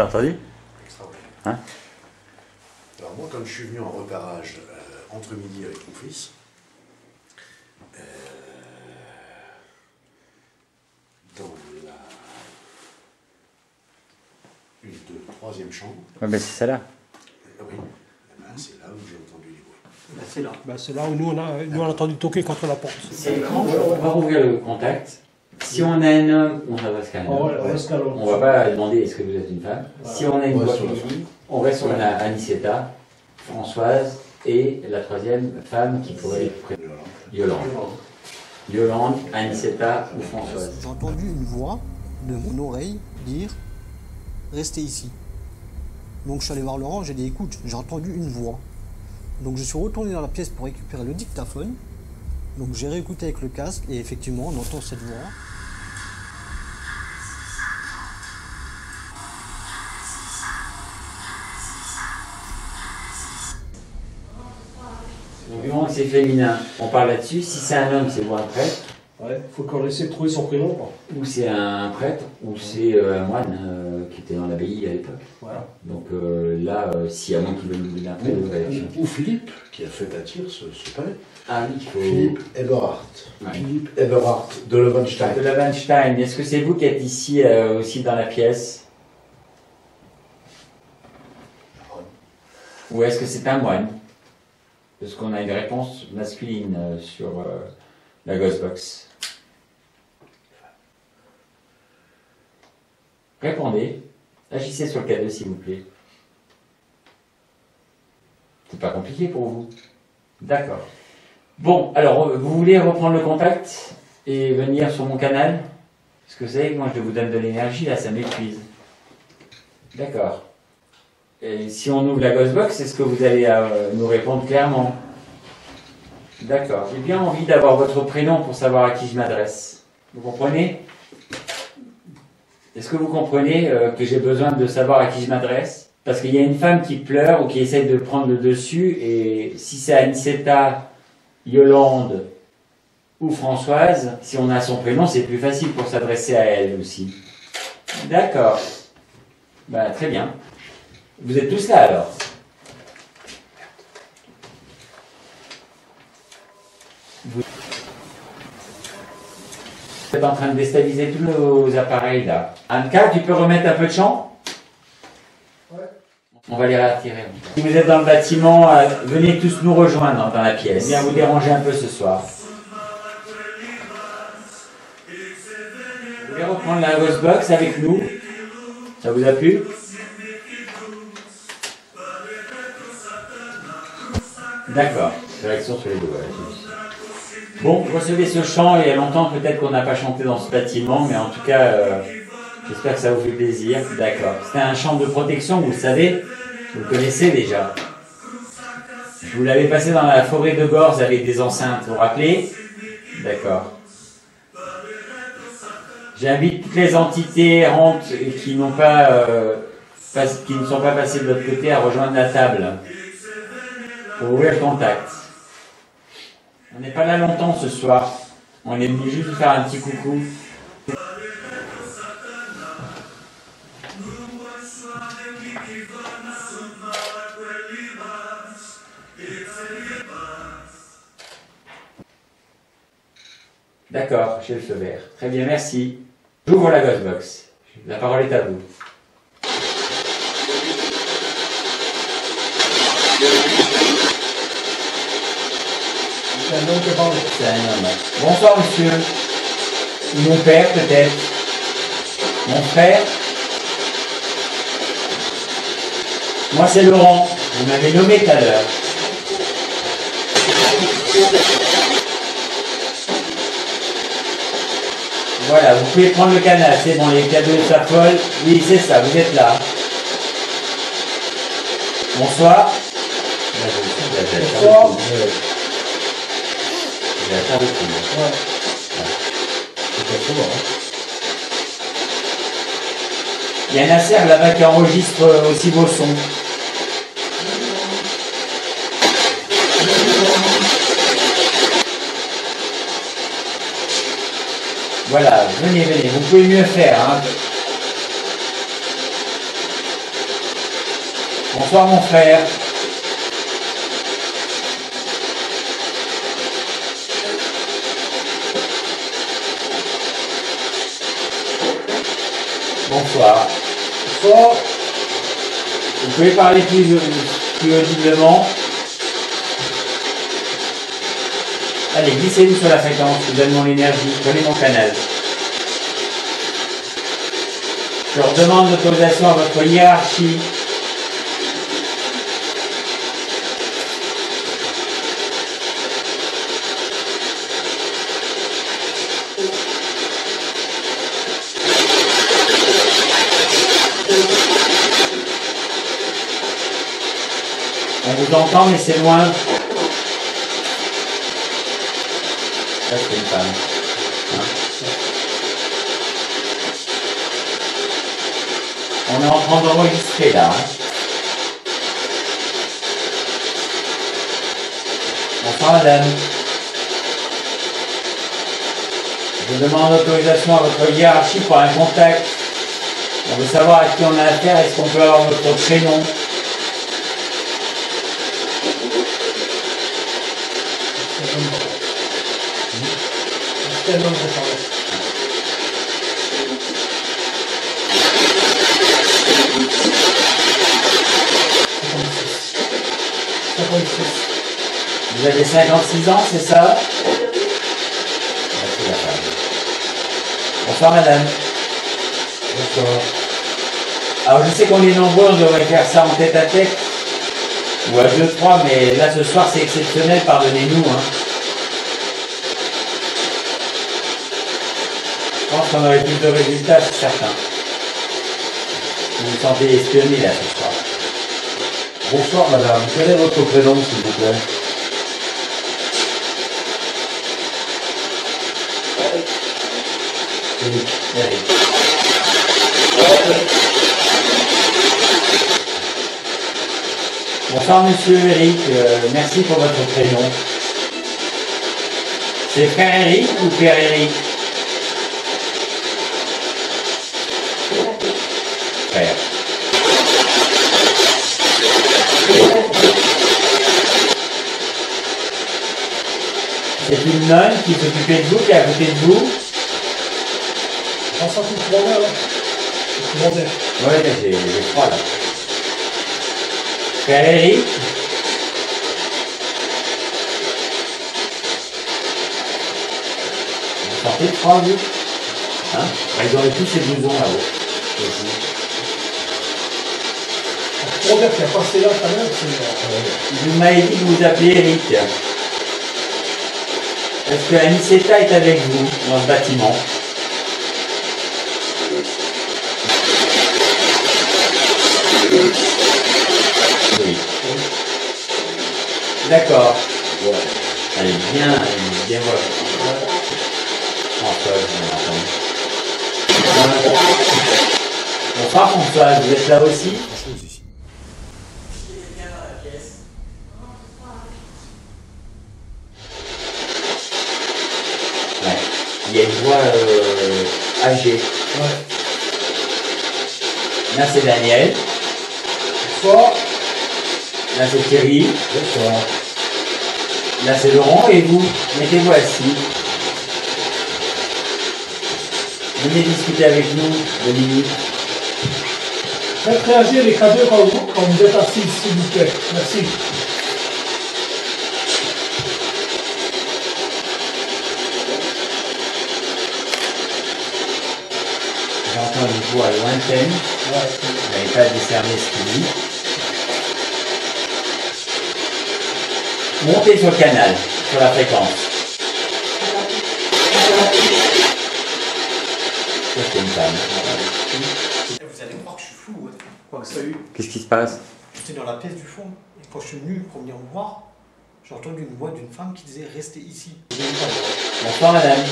T'as entendu? Hein? Alors moi, quand je suis venu en repérage entre midi avec mon fils, dans la 1, 2, 3e chambre. Ouais, mais c'est celle-là. Oui, c'est là où j'ai entendu les bruits. Bah, c'est là. Bah, c'est là où nous on a entendu toquer contre la porte. C'est étrange, on va rouvrir le contact. Si on a un homme, on s'adresse qu'à un homme. On va pas demander est-ce que vous êtes une femme. Si on a une voix féminine, on reste sur la Aniceta, Françoise et la 3e femme qui pourrait être Yolande. Yolande, Aniceta ou Françoise. J'ai entendu une voix de mon oreille dire « Restez ici ». Donc je suis allé voir Laurent, j'ai dit « Écoute, j'ai entendu une voix ». Donc je suis retourné dans la pièce pour récupérer le dictaphone. Donc j'ai réécouté avec le casque et effectivement on entend cette voix. Donc du moment que c'est féminin, on parle là-dessus. Si c'est un homme, c'est ou un prêtre. Ouais, faut qu'on essaie de trouver son prénom, quoi. Ou c'est un prêtre, ou c'est un moine qui était dans l'abbaye à l'époque. Voilà. Donc là, s'il y a un qui veut nous donner un prénom, Ou Philippe, qui a fait bâtir ce palais. Ah oui, il faut... Philippe Eberhardt. Ouais. Philippe Eberhardt de Levenstein. De Levenstein. Est-ce que c'est vous qui êtes ici aussi dans la pièce? Ou est-ce que c'est un moine? Parce qu'on a une réponse masculine sur la Ghostbox. Répondez. Agissez sur le cadeau, s'il vous plaît. C'est pas compliqué pour vous. D'accord. Bon, alors, vous voulez reprendre le contact et venir sur mon canal? Parce que vous savez que moi, je vous donne de l'énergie, là, ça m'épuise. D'accord. Et si on ouvre la Ghostbox, est-ce que vous allez nous répondre clairement? D'accord. J'ai bien envie d'avoir votre prénom pour savoir à qui je m'adresse. Vous comprenez? Est-ce que vous comprenez que j'ai besoin de savoir à qui je m'adresse? Parce qu'il y a une femme qui pleure ou qui essaye de prendre le dessus, et si c'est Aniceta, Yolande ou Françoise, si on a son prénom, c'est plus facile pour s'adresser à elle aussi. D'accord. Ben, très bien. Vous êtes tous là alors? Vous êtes en train de déstabiliser tous nos appareils là. Anka, tu peux remettre un peu de chant? Ouais. On va les réattirer. Si vous êtes dans le bâtiment, venez tous nous rejoindre dans la pièce. Viens vous déranger un peu ce soir. Vous voulez reprendre la Ghostbox avec nous? Ça vous a plu? D'accord. Réaction sur les doigts. Bon, recevez ce chant, il y a longtemps peut-être qu'on n'a pas chanté dans ce bâtiment, mais en tout cas, j'espère que ça vous fait plaisir. D'accord. C'était un chant de protection, vous le savez, vous le connaissez déjà. Je vous l'avais passé dans la forêt de Gorze avec des enceintes, vous vous rappelez? D'accord. J'invite toutes les entités errantes qui n'ont pas, qui ne sont pas passées de l'autre côté à rejoindre la table pour ouvrir le contact. On n'est pas là longtemps ce soir. On est venu juste faire un petit coucou. D'accord, j'ai le feu vert. Très bien, merci. J'ouvre la Ghostbox. La parole est à vous. C'est un homme qui parle. C'est un homme. Bonsoir, monsieur. Mon père, peut-être. Mon frère. Moi, c'est Laurent. Vous m'avez nommé tout à l'heure. Voilà, vous pouvez prendre le canal. C'est bon, les cadeaux de Safol. Oui, c'est ça, vous êtes là. Bonsoir. Bonsoir. Il y a Nasser là-bas qui enregistre aussi vos sons. Voilà, venez, venez, vous pouvez mieux faire. Hein. Bonsoir mon frère. Bonsoir. Bonsoir. Vous pouvez parler plus audiblement. Allez, glissez-vous sur la fréquence, je vous donne mon énergie, prenez mon canal. Je redemande l'autorisation à votre hiérarchie. On vous entend, mais c'est loin. Ça, c'est une femme. Hein? On est en train d'enregistrer là. Hein? Bonsoir madame. Je demande l'autorisation à votre hiérarchie pour un contact. On veut savoir à qui on a affaire. Est-ce qu'on peut avoir votre prénom? Vous avez 56 ans, c'est ça? Bonsoir madame. Bonsoir. Alors je sais qu'on est nombreux, on devrait faire ça en tête à tête. Ou à 2-3, mais là ce soir c'est exceptionnel, pardonnez-nous. Hein. Je pense qu'on aurait plus de résultats, c'est certain. Vous vous sentez espionné là ce soir. Bonsoir madame, quel est votre prénom s'il vous plaît? Eric. Bonsoir monsieur Eric, merci pour votre prénom. C'est frère Eric ou père Eric? Frère. C'est une nonne qui s'occupait de vous, qui est à côté de vous? On s'en fout de là. Ouais, j'ai froid là. Frère Eric? Vous sentez le froid, vous? Hein? Ils auraient tous ces blousons là-haut. Pour dire qu'il a passé là quand même, c'est... Vous m'avez dit que vous vous appelez Eric. Est-ce que Aniceta est avec vous dans ce bâtiment? Oui. D'accord. Ouais. Elle est bien voilà. Françoise, bonsoir Françoise, vous êtes là aussi? Ouais. Il y a une voix âgée. Ouais. Là c'est Daniel. Bonsoir. Là c'est Thierry. Bonsoir. Là c'est Laurent et vous, mettez-vous assis. Venez discuter avec nous 2 minutes. Faites réagir les cadeaux quand vous êtes assis, s'il vous plaît. Merci. J'entends une voix lointaine. Vous n'avez pas discerné ce qu'il dit. Montez sur le canal, sur la fréquence. Ça, c'est une femme. Vous allez croire que je suis fou. Quoi que ça a eu. Qu'est-ce qui se passe? J'étais dans la pièce du fond. Et quand je suis venu pour venir me voir, j'ai entendu une voix d'une femme qui disait restez ici. Bonsoir madame.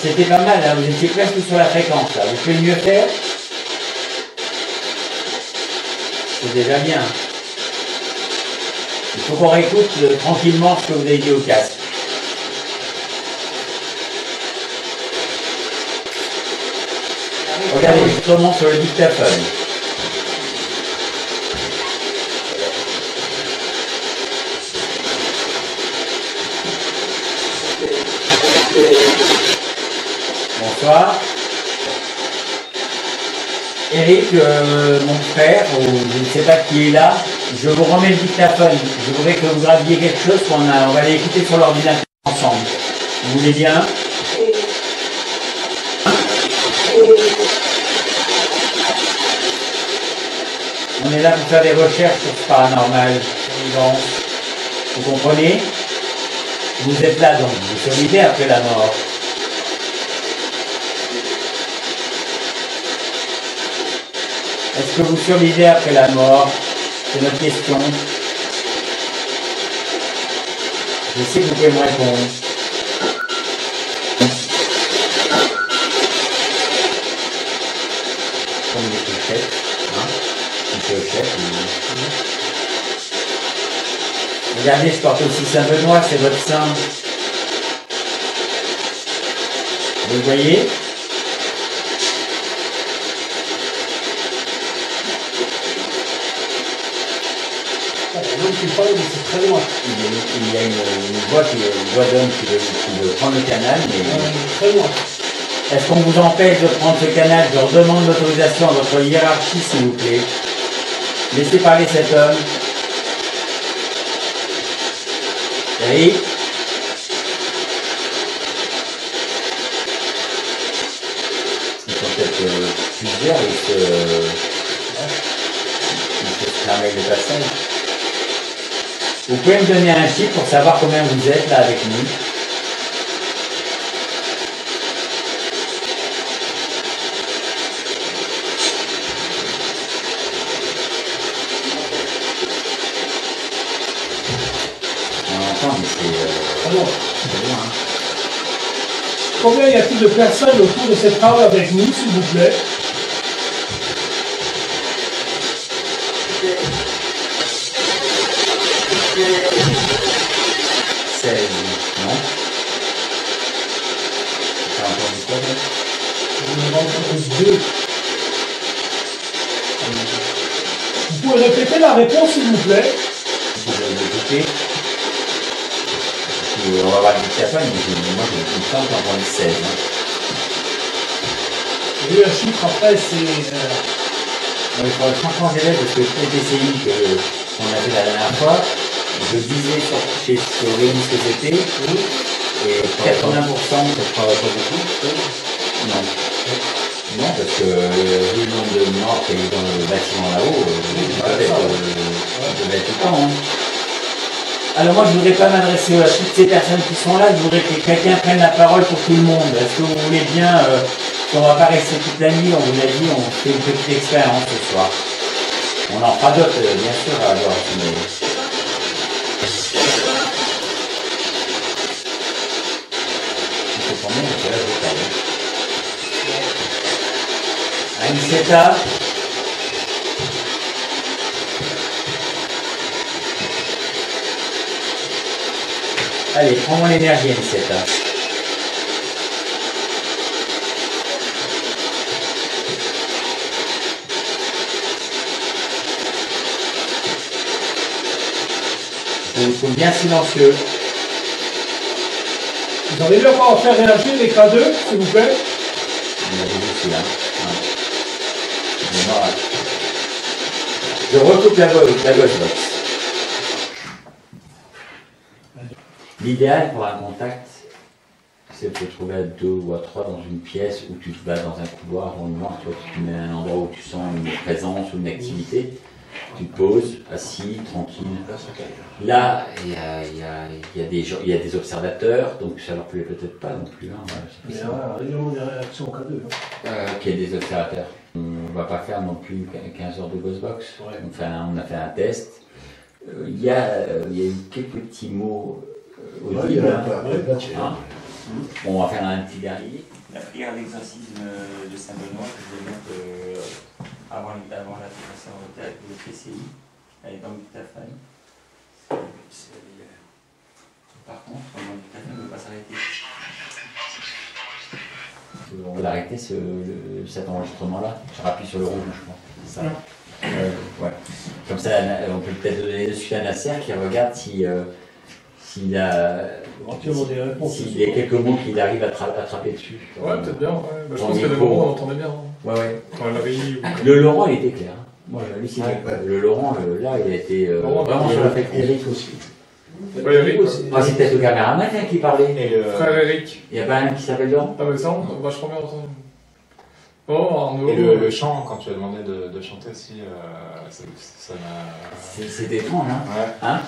C'était pas mal, hein, vous étiez presque sur la fréquence. Là. Vous pouvez mieux faire? C'est déjà bien. Il faut qu'on réécoute tranquillement ce que vous avez dit au casque. Regardez justement sur le dictaphone. Bonsoir. Eric, mon frère, ou je ne sais pas qui est là, je vous remets le dictaphone. Je voudrais que vous graviez quelque chose on va aller écouter sur l'ordinateur ensemble. Vous voulez bien? On est là pour faire des recherches sur ce paranormal. Vous comprenez? Vous êtes là donc, vous solidez après la mort. Est-ce que vous survivez après la mort? C'est notre question. Je sais que vous pouvez me répondre. Comme des clochettes, hein? Une clochette. Regardez, je porte aussi Saint-Benoît, c'est votre saint. Vous le voyez? C'est très loin. Il y a une voix d'homme qui veut prendre le canal, mais très loin. Est-ce qu'on vous empêche de prendre ce canal? Je redemande l'autorisation à votre hiérarchie, s'il vous plaît. Laissez parler cet homme. Eric? Ils sont peut-être plusieurs, ils se ferment le passage. Vous pouvez me donner un chiffre pour savoir combien vous êtes là avec nous? On entend, mais c'est loin. Combien y a-t-il de personnes autour de cette table avec nous, s'il vous plaît? Non. T'as entendu quoi? Je me rends compte deux. Vous pouvez répéter la réponse, s'il vous plaît? Vous pouvez l'écouter. On va voir le dictaphone, mais moi je me sens que j'ai entendu 16. Hein. J'ai eu un chiffre après, c'est... Il faudrait franchement gérer parce que le PTCI qu'on a fait la dernière fois, je disais sur Rémi ce que c'était, et 80%, ça ne prendrait pas beaucoup. Non. Non, parce que vu le nombre de morts qu'il y a eu dans le bâtiment là-haut, ça devait être tout le temps. Hein. Alors moi je ne voudrais pas m'adresser à toutes ces personnes qui sont là, je voudrais que quelqu'un prenne la parole pour tout le monde. Est-ce que vous voulez bien qu'on ne va pas rester toute la nuit, on vous l'a dit, on fait une petite expérience ce soir. On en fera d'autres, bien sûr, à voir. Mais... Aniceta. Allez, prends-moi l'énergie, Aniceta. Il faut bien silencieux. Vous arrivez à faire réagir les K2, s'il vous plaît? On a vu celui-là. Je recoupe la gauche box. L'idéal pour un contact, c'est de te trouver à 2 ou à 3 dans une pièce où tu te vas dans un couloir dans le noir, toi tu te mets à un endroit où tu sens une présence ou une activité. Tu te poses, assis, tranquille. Là, il y a des observateurs, donc ça leur plaît peut-être pas non plus. Hein, mais il y a des réactions au K2. Qu'il y ait des observateurs. On ne va pas faire non plus 15 heures de Ghostbox. Ouais. Enfin, on a fait un test. Il y a eu quelques petits mots audibles. On va faire un petit dernier. La prière d'exorcisme de Saint-Benoît, je vais mettre avant l'application au PCI, elle est dans le dictaphone. Par contre, le dictaphone ne peut pas s'arrêter. On va arrêter cet enregistrement-là. Je rappuie sur le rouge, je crois. Ça. Ouais. Comme ça, on peut peut-être donner de suite à Nasser qui regarde si s'il a... S'il y a quelques mots qu'il arrive à attraper dessus. Ouais, peut-être bien. Ouais. Bah, je pense que les moments, on entendait bien. Ouais, ouais. Quand elle rit, ou... Le Laurent, il était clair. Moi, j'ai halluciné. Le Laurent, là, il a été vraiment sur la fête. Eric aussi. Ouais, Eric aussi. Ah, c'est peut-être le caméraman qui parlait. Et le... Frère Eric. Il n'y a pas un qui s'appelle Laurent? Ah, mais ça, on a vachement bien entendu. Oh, Arnaud. Et le chant, quand tu as demandé de chanter aussi, ça m'a... C'est étrange, hein? Ouais. Hein?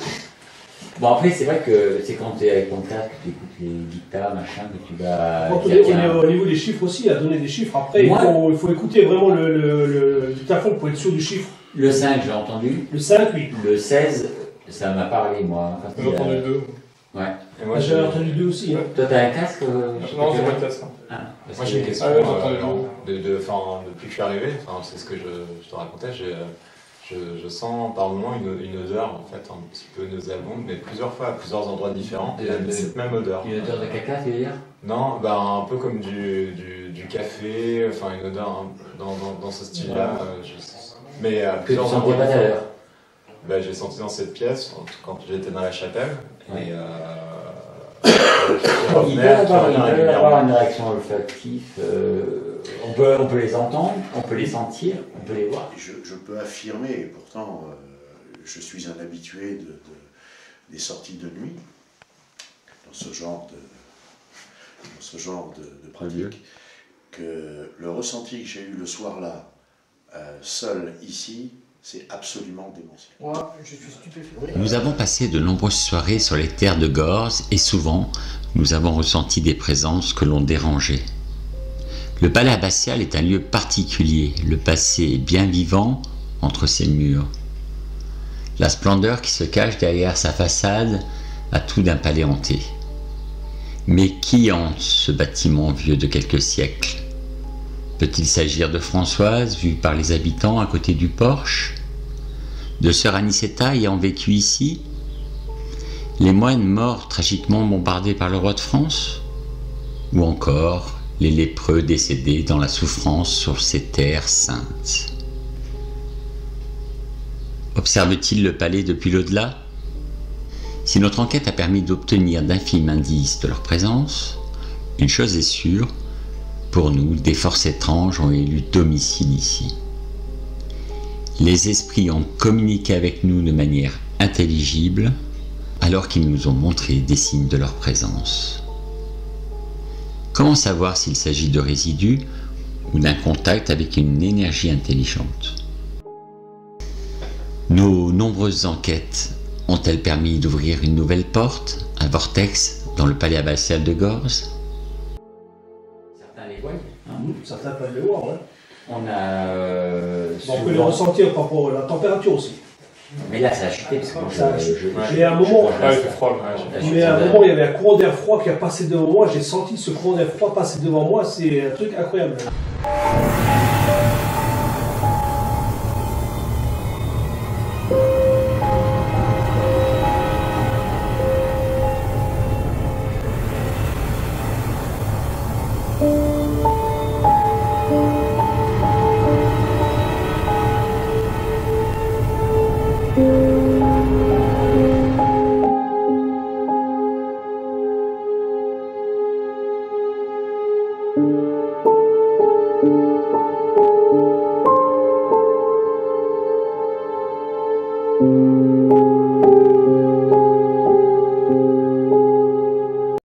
Bon, après, c'est vrai que c'est quand tu es avec ton casque, tu écoutes les guitares, machin, que tu vas... Au niveau des chiffres aussi, il a donné des chiffres. Après, il faut écouter vraiment le dictaphone pour être sûr du chiffre. Le 5, j'ai entendu. Le 5, oui. Le 16, ça m'a parlé, moi. J'ai entendu le 2. Ouais. Et moi, j'ai entendu 2 aussi. Hein. Toi, t'as un casque Non, j'ai pas de casque. Ah, moi, j'ai une question. Depuis que je suis arrivé, c'est ce que je te racontais, je sens par moment une odeur en fait un petit peu nauséabonde, mais plusieurs fois à plusieurs endroits différents, cette même odeur. Une odeur de caca, tu veux dire? Non, un peu comme du café, enfin une odeur dans ce style-là. Mais à plusieurs endroits différents. J'ai senti dans cette pièce quand j'étais dans la chapelle. Ouais. Et il peut y avoir une réaction olfactive. On peut les entendre, on peut les sentir, on peut les voir. Je peux affirmer, et pourtant je suis un habitué des sorties de nuit, dans ce genre de pratique, que le ressenti que j'ai eu le soir-là, seul ici, c'est absolument démentiel. Moi, je suis stupéfait. Nous avons passé de nombreuses soirées sur les terres de Gorze et souvent, nous avons ressenti des présences que l'on dérangeait. Le palais abbatial est un lieu particulier, le passé est bien vivant entre ses murs. La splendeur qui se cache derrière sa façade a tout d'un palais hanté. Mais qui hante ce bâtiment vieux de quelques siècles? Peut-il s'agir de Françoise, vue par les habitants à côté du porche? De sœur Anicetta ayant vécu ici? Les moines morts tragiquement bombardés par le roi de France? Ou encore les lépreux décédés dans la souffrance sur ces terres saintes? Observe-t-il le palais depuis l'au-delà? Si notre enquête a permis d'obtenir d'infimes indices de leur présence, une chose est sûre, pour nous, des forces étranges ont élu domicile ici. Les esprits ont communiqué avec nous de manière intelligible, alors qu'ils nous ont montré des signes de leur présence. Comment savoir s'il s'agit de résidus ou d'un contact avec une énergie intelligente? Nos nombreuses enquêtes ont-elles permis d'ouvrir une nouvelle porte, un vortex dans le palais abbatial de Gorze? Certains peuvent les voir, ouais. On a. On peut le ressentir par rapport à la température aussi. Mais là, ça a chuté parce que mais à un moment, il y avait un courant d'air froid qui a passé devant moi. J'ai senti ce courant d'air froid passer devant moi. C'est un truc incroyable. Thank you.